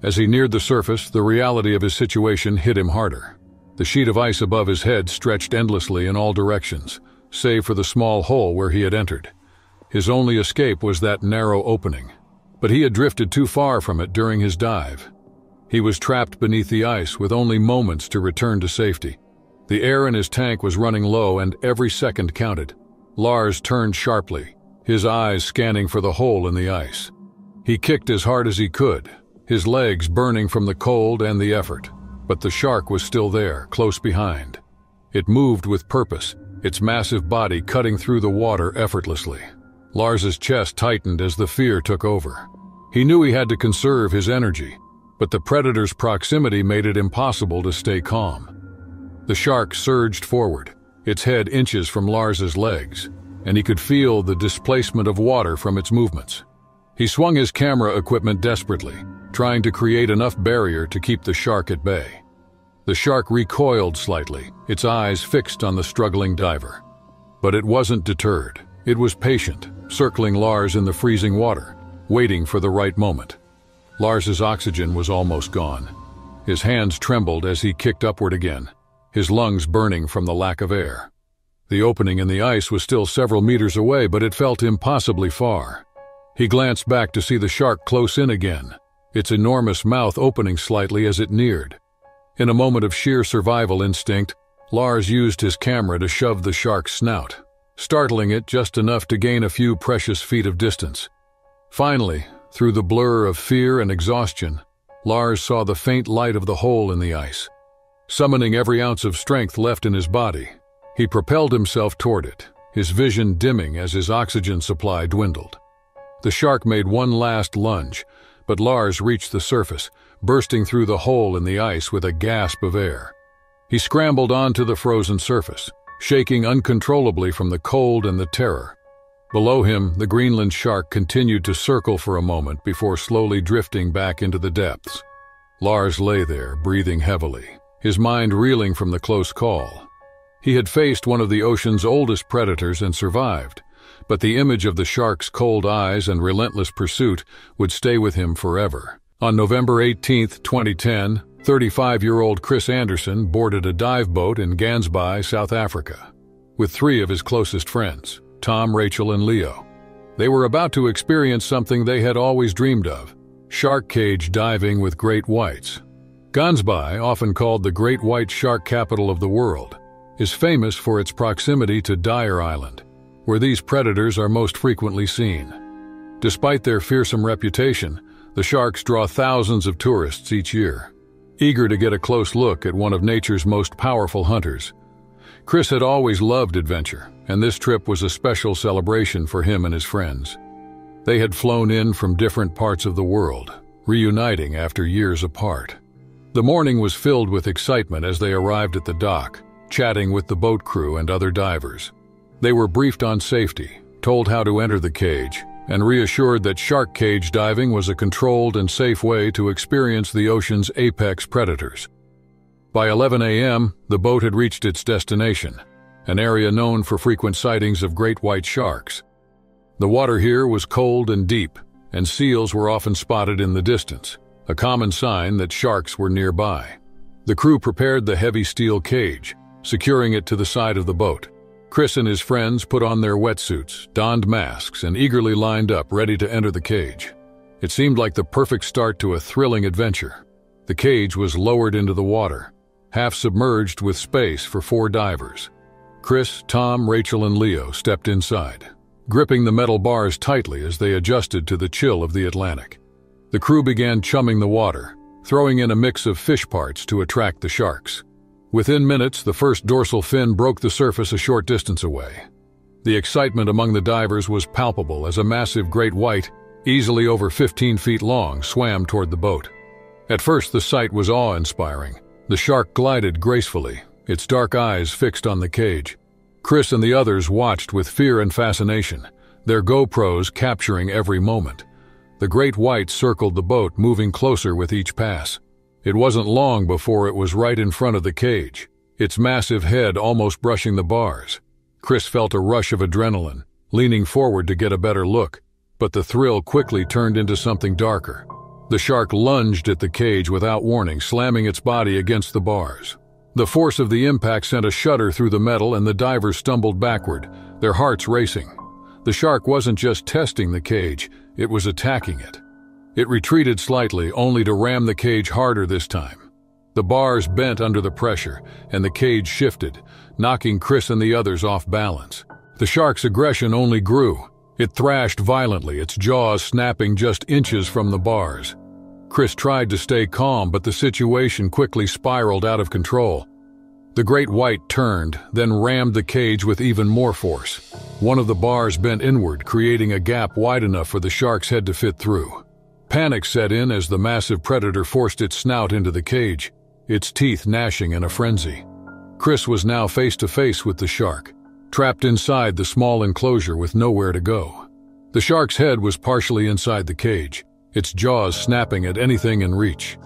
As he neared the surface, the reality of his situation hit him harder. The sheet of ice above his head stretched endlessly in all directions, save for the small hole where he had entered. His only escape was that narrow opening, but he had drifted too far from it during his dive. He was trapped beneath the ice with only moments to return to safety. The air in his tank was running low and every second counted. Lars turned sharply, his eyes scanning for the hole in the ice. He kicked as hard as he could, his legs burning from the cold and the effort, but the shark was still there, close behind. It moved with purpose, its massive body cutting through the water effortlessly. Lars's chest tightened as the fear took over. He knew he had to conserve his energy, but the predator's proximity made it impossible to stay calm. The shark surged forward, its head inches from Lars's legs, and he could feel the displacement of water from its movements. He swung his camera equipment desperately, trying to create enough barrier to keep the shark at bay. The shark recoiled slightly, its eyes fixed on the struggling diver. But it wasn't deterred. It was patient, circling Lars in the freezing water, waiting for the right moment. Lars's oxygen was almost gone. His hands trembled as he kicked upward again, his lungs burning from the lack of air. The opening in the ice was still several meters away, but it felt impossibly far. He glanced back to see the shark close in again, its enormous mouth opening slightly as it neared. In a moment of sheer survival instinct, Lars used his camera to shove the shark's snout, startling it just enough to gain a few precious feet of distance. Finally, through the blur of fear and exhaustion, Lars saw the faint light of the hole in the ice. Summoning every ounce of strength left in his body, He propelled himself toward it, his vision dimming as his oxygen supply dwindled. The shark made one last lunge, but Lars reached the surface, bursting through the hole in the ice with a gasp of air. He scrambled onto the frozen surface, shaking uncontrollably from the cold and the terror. Below him, the Greenland shark continued to circle for a moment before slowly drifting back into the depths. Lars lay there, breathing heavily, his mind reeling from the close call. He had faced one of the ocean's oldest predators and survived, but the image of the shark's cold eyes and relentless pursuit would stay with him forever. On November 18, 2010, 35-year-old Chris Anderson boarded a dive boat in Gansby, South Africa, with 3 of his closest friends, Tom, Rachel, and Leo. They were about to experience something they had always dreamed of: shark cage diving with great whites. Gansby, often called the great white shark capital of the world, is famous for its proximity to Dyer Island, where these predators are most frequently seen. Despite their fearsome reputation, the sharks draw thousands of tourists each year, eager to get a close look at one of nature's most powerful hunters. Chris had always loved adventure, and this trip was a special celebration for him and his friends. They had flown in from different parts of the world, reuniting after years apart. The morning was filled with excitement as they arrived at the dock, chatting with the boat crew and other divers. They were briefed on safety, told how to enter the cage, and reassured that shark cage diving was a controlled and safe way to experience the ocean's apex predators. By 11 a.m., the boat had reached its destination, an area known for frequent sightings of great white sharks. The water here was cold and deep, and seals were often spotted in the distance, a common sign that sharks were nearby. The crew prepared the heavy steel cage, securing it to the side of the boat. Chris and his friends put on their wetsuits, donned masks, and eagerly lined up, ready to enter the cage. It seemed like the perfect start to a thrilling adventure. The cage was lowered into the water, half submerged with space for 4 divers. Chris, Tom, Rachel, and Leo stepped inside, gripping the metal bars tightly as they adjusted to the chill of the Atlantic. The crew began chumming the water, throwing in a mix of fish parts to attract the sharks. Within minutes, the first dorsal fin broke the surface a short distance away. The excitement among the divers was palpable as a massive great white, easily over 15 feet long, swam toward the boat. At first, the sight was awe-inspiring. The shark glided gracefully, its dark eyes fixed on the cage. Chris and the others watched with fear and fascination, their GoPros capturing every moment. The great white circled the boat, moving closer with each pass. It wasn't long before it was right in front of the cage, its massive head almost brushing the bars. Chris felt a rush of adrenaline, leaning forward to get a better look, but the thrill quickly turned into something darker. The shark lunged at the cage without warning, slamming its body against the bars. The force of the impact sent a shudder through the metal, and the divers stumbled backward, their hearts racing. The shark wasn't just testing the cage, it was attacking it. It retreated slightly, only to ram the cage harder this time. The bars bent under the pressure, and the cage shifted, knocking Chris and the others off balance. The shark's aggression only grew. It thrashed violently, its jaws snapping just inches from the bars. Chris tried to stay calm, but the situation quickly spiraled out of control. The great white turned, then rammed the cage with even more force. One of the bars bent inward, creating a gap wide enough for the shark's head to fit through. Panic set in as the massive predator forced its snout into the cage, its teeth gnashing in a frenzy. Chris was now face to face with the shark, trapped inside the small enclosure with nowhere to go. The shark's head was partially inside the cage, its jaws snapping at anything in reach.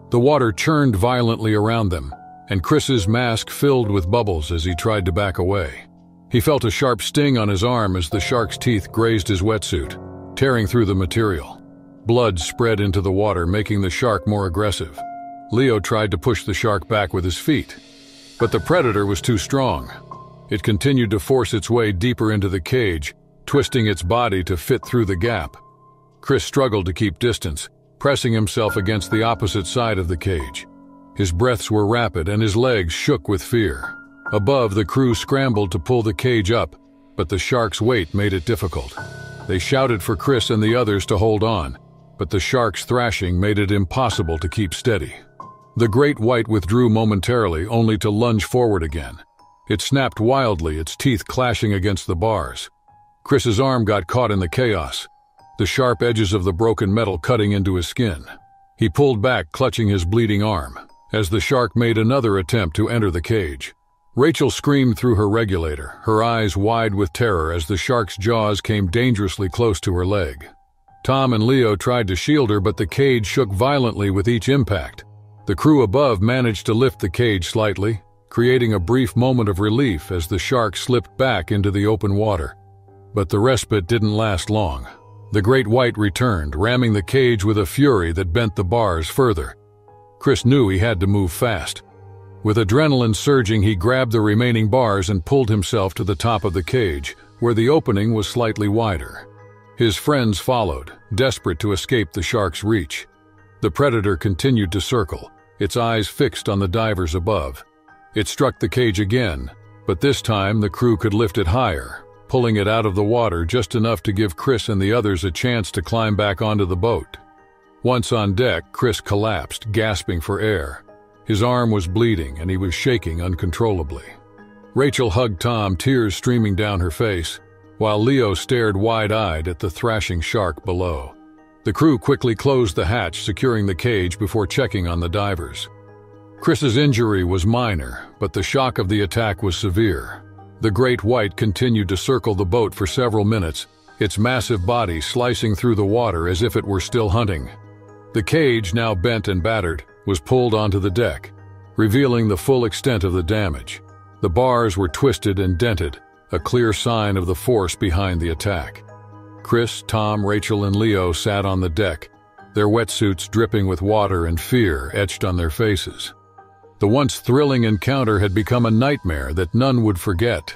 The water churned violently around them, and Chris's mask filled with bubbles as he tried to back away. He felt a sharp sting on his arm as the shark's teeth grazed his wetsuit, tearing through the material. Blood spread into the water, making the shark more aggressive. Leo tried to push the shark back with his feet, but the predator was too strong. It continued to force its way deeper into the cage, twisting its body to fit through the gap. Chris struggled to keep distance, pressing himself against the opposite side of the cage. His breaths were rapid and his legs shook with fear. Above, the crew scrambled to pull the cage up, but the shark's weight made it difficult. They shouted for Chris and the others to hold on, but the shark's thrashing made it impossible to keep steady. The great white withdrew momentarily, only to lunge forward again. It snapped wildly, its teeth clashing against the bars. Chris's arm got caught in the chaos, the sharp edges of the broken metal cutting into his skin. He pulled back, clutching his bleeding arm, as the shark made another attempt to enter the cage. Rachel screamed through her regulator, her eyes wide with terror as the shark's jaws came dangerously close to her leg. Tom and Leo tried to shield her, but the cage shook violently with each impact. The crew above managed to lift the cage slightly, creating a brief moment of relief as the shark slipped back into the open water. But the respite didn't last long. The great white returned, ramming the cage with a fury that bent the bars further. Chris knew he had to move fast. With adrenaline surging, he grabbed the remaining bars and pulled himself to the top of the cage, where the opening was slightly wider. His friends followed, desperate to escape the shark's reach. The predator continued to circle, its eyes fixed on the divers above. It struck the cage again, but this time the crew could lift it higher, pulling it out of the water just enough to give Chris and the others a chance to climb back onto the boat. Once on deck, Chris collapsed, gasping for air. His arm was bleeding and he was shaking uncontrollably. Rachel hugged Tom, tears streaming down her face, while Leo stared wide-eyed at the thrashing shark below. The crew quickly closed the hatch, securing the cage before checking on the divers. Chris's injury was minor, but the shock of the attack was severe. The great white continued to circle the boat for several minutes, its massive body slicing through the water as if it were still hunting. The cage, now bent and battered, was pulled onto the deck, revealing the full extent of the damage. The bars were twisted and dented, a clear sign of the force behind the attack. Chris, Tom, Rachel, and Leo sat on the deck, their wetsuits dripping with water and fear etched on their faces. The once thrilling encounter had become a nightmare that none would forget.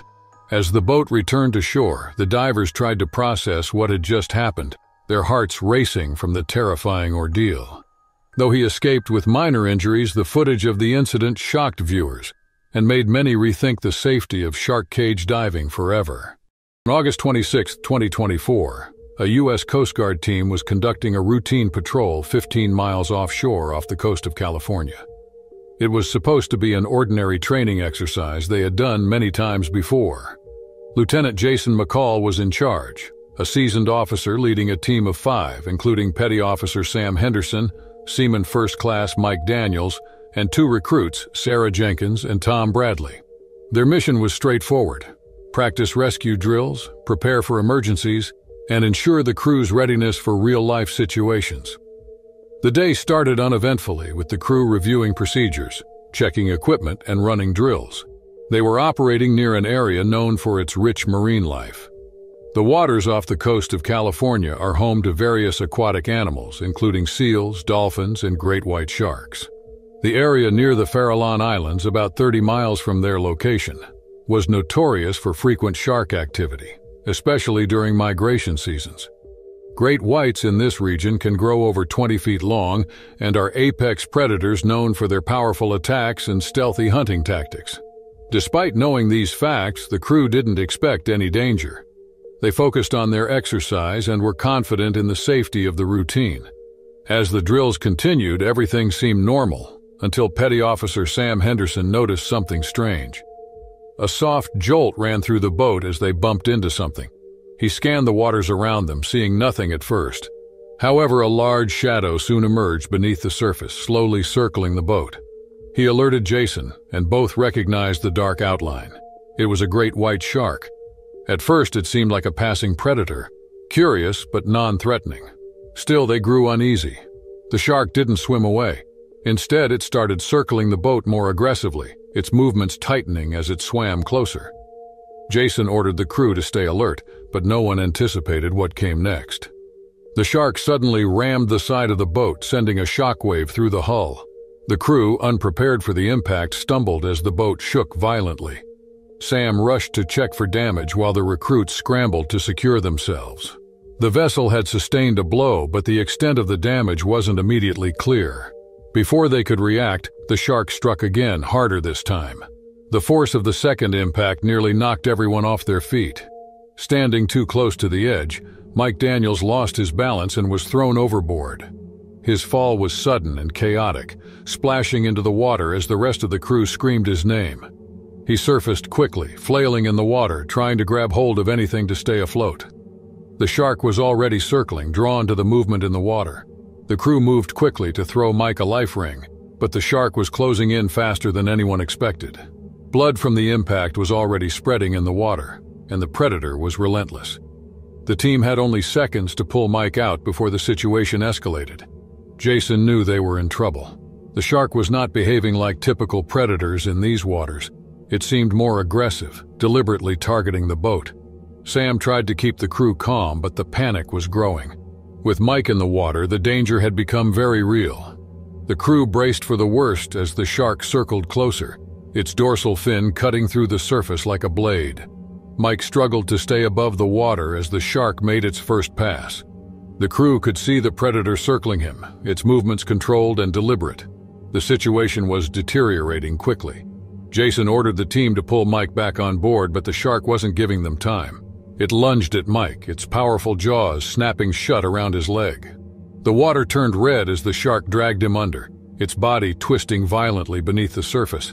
As the boat returned to shore, the divers tried to process what had just happened, their hearts racing from the terrifying ordeal. Though he escaped with minor injuries, the footage of the incident shocked viewers and made many rethink the safety of shark cage diving forever. On August 26, 2024, a U.S. Coast Guard team was conducting a routine patrol 15 miles offshore off the coast of California. It was supposed to be an ordinary training exercise they had done many times before. Lieutenant Jason McCall was in charge, a seasoned officer leading a team of 5, including Petty Officer Sam Henderson, Seaman First Class Mike Daniels, and 2 recruits, Sarah Jenkins and Tom Bradley. Their mission was straightforward: practice rescue drills, prepare for emergencies, and ensure the crew's readiness for real-life situations. The day started uneventfully, with the crew reviewing procedures, checking equipment, and running drills. They were operating near an area known for its rich marine life. The waters off the coast of California are home to various aquatic animals, including seals, dolphins, and great white sharks. The area near the Farallon Islands, about 30 miles from their location, was notorious for frequent shark activity, especially during migration seasons. Great whites in this region can grow over 20 feet long and are apex predators known for their powerful attacks and stealthy hunting tactics. Despite knowing these facts, the crew didn't expect any danger. They focused on their exercise and were confident in the safety of the routine. As the drills continued, everything seemed normal, until Petty Officer Sam Henderson noticed something strange. A soft jolt ran through the boat as they bumped into something. He scanned the waters around them, seeing nothing at first. However, a large shadow soon emerged beneath the surface, slowly circling the boat. He alerted Jason, and both recognized the dark outline. It was a great white shark. At first, it seemed like a passing predator, curious but non-threatening. Still, they grew uneasy. The shark didn't swim away. Instead, it started circling the boat more aggressively, its movements tightening as it swam closer. Jason ordered the crew to stay alert, but no one anticipated what came next. The shark suddenly rammed the side of the boat, sending a shockwave through the hull. The crew, unprepared for the impact, stumbled as the boat shook violently. Sam rushed to check for damage while the recruits scrambled to secure themselves. The vessel had sustained a blow, but the extent of the damage wasn't immediately clear. Before they could react, the shark struck again, harder this time. The force of the second impact nearly knocked everyone off their feet. Standing too close to the edge, Mike Daniels lost his balance and was thrown overboard. His fall was sudden and chaotic, splashing into the water as the rest of the crew screamed his name. He surfaced quickly, flailing in the water, trying to grab hold of anything to stay afloat. The shark was already circling, drawn to the movement in the water. The crew moved quickly to throw Mike a life ring, but the shark was closing in faster than anyone expected. Blood from the impact was already spreading in the water, and the predator was relentless. The team had only seconds to pull Mike out before the situation escalated. Jason knew they were in trouble. The shark was not behaving like typical predators in these waters. It seemed more aggressive, deliberately targeting the boat. Sam tried to keep the crew calm, but the panic was growing. With Mike in the water, the danger had become very real. The crew braced for the worst as the shark circled closer, its dorsal fin cutting through the surface like a blade. Mike struggled to stay above the water as the shark made its first pass. The crew could see the predator circling him, its movements controlled and deliberate. The situation was deteriorating quickly. Jason ordered the team to pull Mike back on board, but the shark wasn't giving them time. It lunged at Mike, its powerful jaws snapping shut around his leg. The water turned red as the shark dragged him under, its body twisting violently beneath the surface.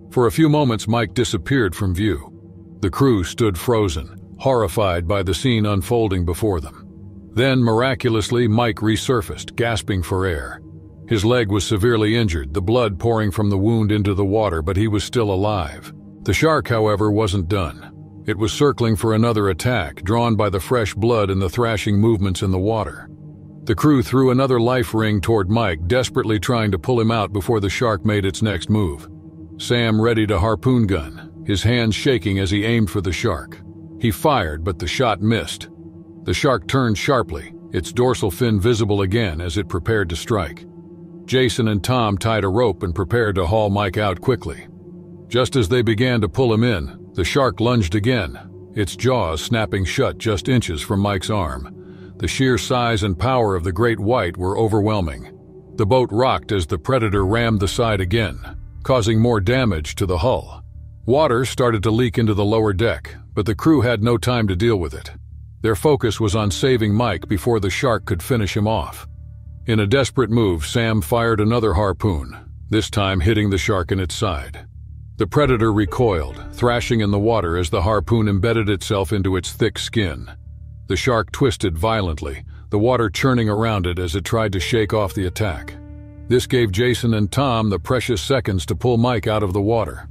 For a few moments, Mike disappeared from view. The crew stood frozen, horrified by the scene unfolding before them. Then, miraculously, Mike resurfaced, gasping for air. His leg was severely injured, the blood pouring from the wound into the water, but he was still alive. The shark, however, wasn't done. It was circling for another attack, drawn by the fresh blood and the thrashing movements in the water. The crew threw another life ring toward Mike, desperately trying to pull him out before the shark made its next move. Sam readied a harpoon gun, his hands shaking as he aimed for the shark. He fired, but the shot missed. The shark turned sharply, its dorsal fin visible again as it prepared to strike. Jason and Tom tied a rope and prepared to haul Mike out quickly. Just as they began to pull him in, the shark lunged again, its jaws snapping shut just inches from Mike's arm. The sheer size and power of the great white were overwhelming. The boat rocked as the predator rammed the side again, causing more damage to the hull. Water started to leak into the lower deck, but the crew had no time to deal with it. Their focus was on saving Mike before the shark could finish him off. In a desperate move, Sam fired another harpoon, this time hitting the shark in its side. The predator recoiled, thrashing in the water as the harpoon embedded itself into its thick skin. The shark twisted violently, the water churning around it as it tried to shake off the attack. This gave Jason and Tom the precious seconds to pull Mike out of the water.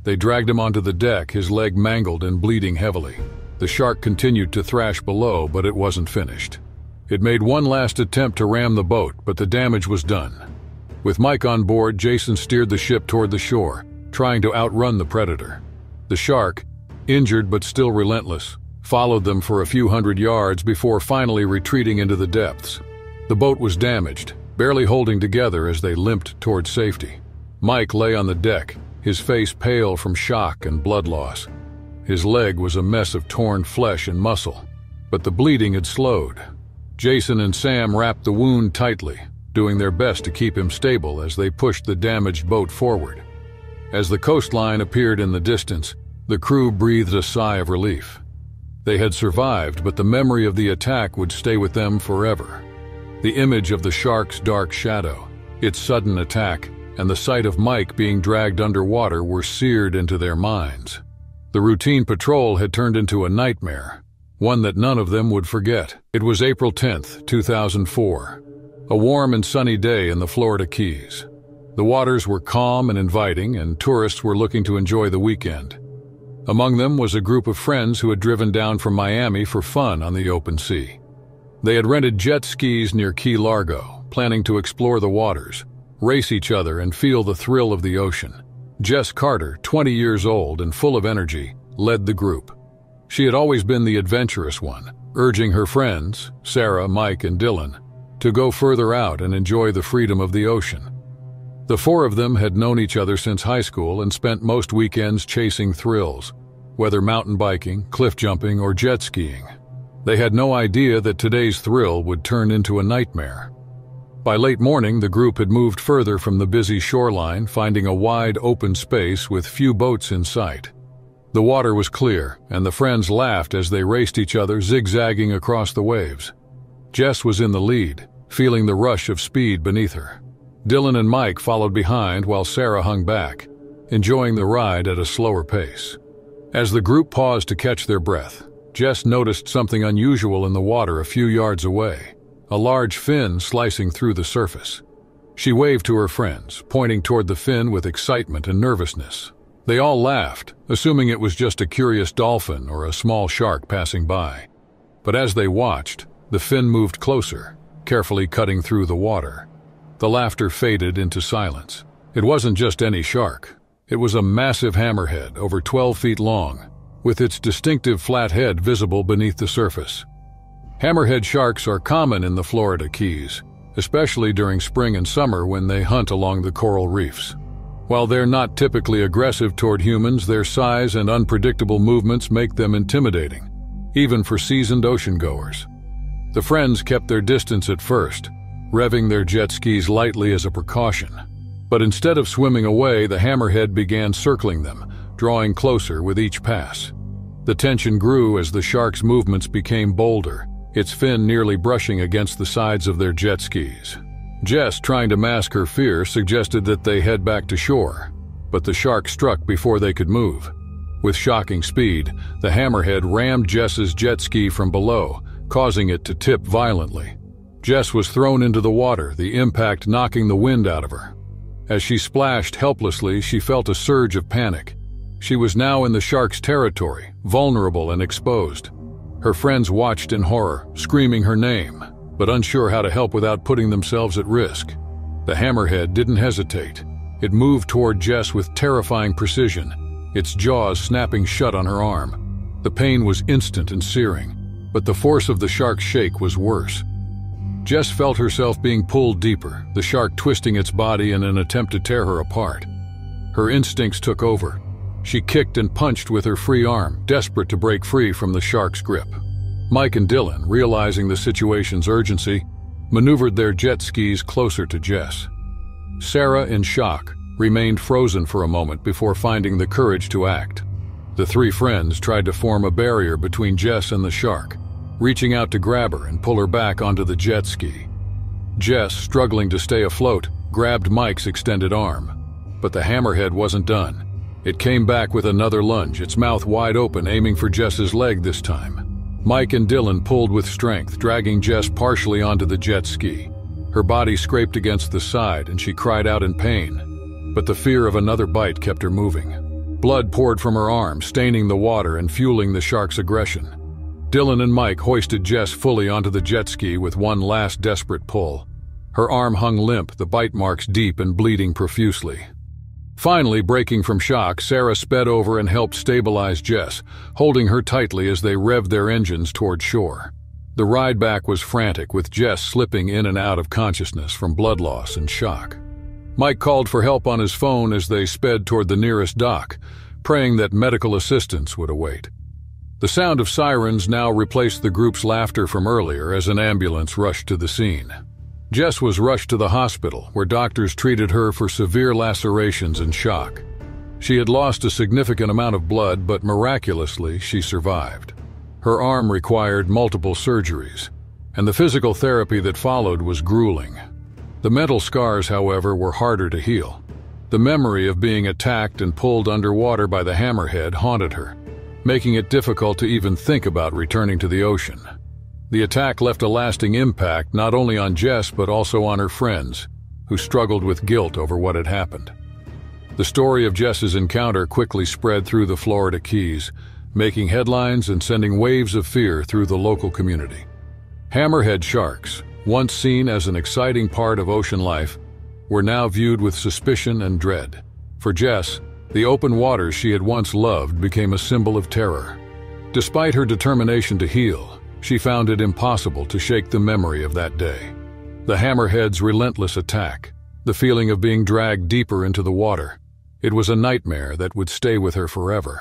They dragged him onto the deck, his leg mangled and bleeding heavily. The shark continued to thrash below, but it wasn't finished. It made one last attempt to ram the boat, but the damage was done. With Mike on board, Jason steered the ship toward the shore, trying to outrun the predator. The shark, injured but still relentless, followed them for a few hundred yards before finally retreating into the depths. The boat was damaged, barely holding together as they limped toward safety. Mike lay on the deck, his face pale from shock and blood loss. His leg was a mess of torn flesh and muscle, but the bleeding had slowed. Jason and Sam wrapped the wound tightly, doing their best to keep him stable as they pushed the damaged boat forward. As the coastline appeared in the distance, the crew breathed a sigh of relief. They had survived, but the memory of the attack would stay with them forever. The image of the shark's dark shadow, its sudden attack, and the sight of Mike being dragged underwater were seared into their minds. The routine patrol had turned into a nightmare, one that none of them would forget. It was April 10th, 2004, a warm and sunny day in the Florida Keys. The waters were calm and inviting, and tourists were looking to enjoy the weekend. Among them was a group of friends who had driven down from Miami for fun on the open sea. They had rented jet skis near Key Largo, planning to explore the waters, race each other, and feel the thrill of the ocean. Jess Carter, 20 years old and full of energy, led the group. She had always been the adventurous one, urging her friends, Sarah, Mike, and Dylan, to go further out and enjoy the freedom of the ocean. The four of them had known each other since high school and spent most weekends chasing thrills, whether mountain biking, cliff jumping, or jet skiing. They had no idea that today's thrill would turn into a nightmare. By late morning, the group had moved further from the busy shoreline, finding a wide open space with few boats in sight. The water was clear, and the friends laughed as they raced each other, zigzagging across the waves. Jess was in the lead, feeling the rush of speed beneath her. Dylan and Mike followed behind while Sarah hung back, enjoying the ride at a slower pace. As the group paused to catch their breath, Jess noticed something unusual in the water a few yards away, a large fin slicing through the surface. She waved to her friends, pointing toward the fin with excitement and nervousness. They all laughed, assuming it was just a curious dolphin or a small shark passing by. But as they watched, the fin moved closer, carefully cutting through the water. The laughter faded into silence. It wasn't just any shark. It was a massive hammerhead over 12 feet long, with its distinctive flat head visible beneath the surface. Hammerhead sharks are common in the Florida Keys, especially during spring and summer when they hunt along the coral reefs. While they're not typically aggressive toward humans, their size and unpredictable movements make them intimidating, even for seasoned ocean-goers. The friends kept their distance at first, revving their jet skis lightly as a precaution. But instead of swimming away, the hammerhead began circling them, drawing closer with each pass. The tension grew as the shark's movements became bolder, its fin nearly brushing against the sides of their jet skis. Jess, trying to mask her fear, suggested that they head back to shore, but the shark struck before they could move. With shocking speed, the hammerhead rammed Jess's jet ski from below, causing it to tip violently. Jess was thrown into the water, the impact knocking the wind out of her. As she splashed helplessly, she felt a surge of panic. She was now in the shark's territory, vulnerable and exposed. Her friends watched in horror, screaming her name, but unsure how to help without putting themselves at risk. The hammerhead didn't hesitate. It moved toward Jess with terrifying precision, its jaws snapping shut on her arm. The pain was instant and searing, but the force of the shark's shake was worse. Jess felt herself being pulled deeper, the shark twisting its body in an attempt to tear her apart. Her instincts took over. She kicked and punched with her free arm, desperate to break free from the shark's grip. Mike and Dylan, realizing the situation's urgency, maneuvered their jet skis closer to Jess. Sarah, in shock, remained frozen for a moment before finding the courage to act. The three friends tried to form a barrier between Jess and the shark, reaching out to grab her and pull her back onto the jet ski. Jess, struggling to stay afloat, grabbed Mike's extended arm. But the hammerhead wasn't done. It came back with another lunge, its mouth wide open, aiming for Jess's leg this time. Mike and Dylan pulled with strength, dragging Jess partially onto the jet ski. Her body scraped against the side and she cried out in pain. But the fear of another bite kept her moving. Blood poured from her arm, staining the water and fueling the shark's aggression. Dylan and Mike hoisted Jess fully onto the jet ski with one last desperate pull. Her arm hung limp, the bite marks deep and bleeding profusely. Finally, breaking from shock, Sarah sped over and helped stabilize Jess, holding her tightly as they revved their engines toward shore. The ride back was frantic, with Jess slipping in and out of consciousness from blood loss and shock. Mike called for help on his phone as they sped toward the nearest dock, praying that medical assistance would await. The sound of sirens now replaced the group's laughter from earlier as an ambulance rushed to the scene. Jess was rushed to the hospital, where doctors treated her for severe lacerations and shock. She had lost a significant amount of blood, but miraculously she survived. Her arm required multiple surgeries, and the physical therapy that followed was grueling. The mental scars, however, were harder to heal. The memory of being attacked and pulled underwater by the hammerhead haunted her, making it difficult to even think about returning to the ocean. The attack left a lasting impact not only on Jess but also on her friends, who struggled with guilt over what had happened. The story of Jess's encounter quickly spread through the Florida Keys, making headlines and sending waves of fear through the local community. Hammerhead sharks, once seen as an exciting part of ocean life, were now viewed with suspicion and dread. For Jess, the open waters she had once loved became a symbol of terror. Despite her determination to heal, she found it impossible to shake the memory of that day. The hammerhead's relentless attack, the feeling of being dragged deeper into the water, it was a nightmare that would stay with her forever.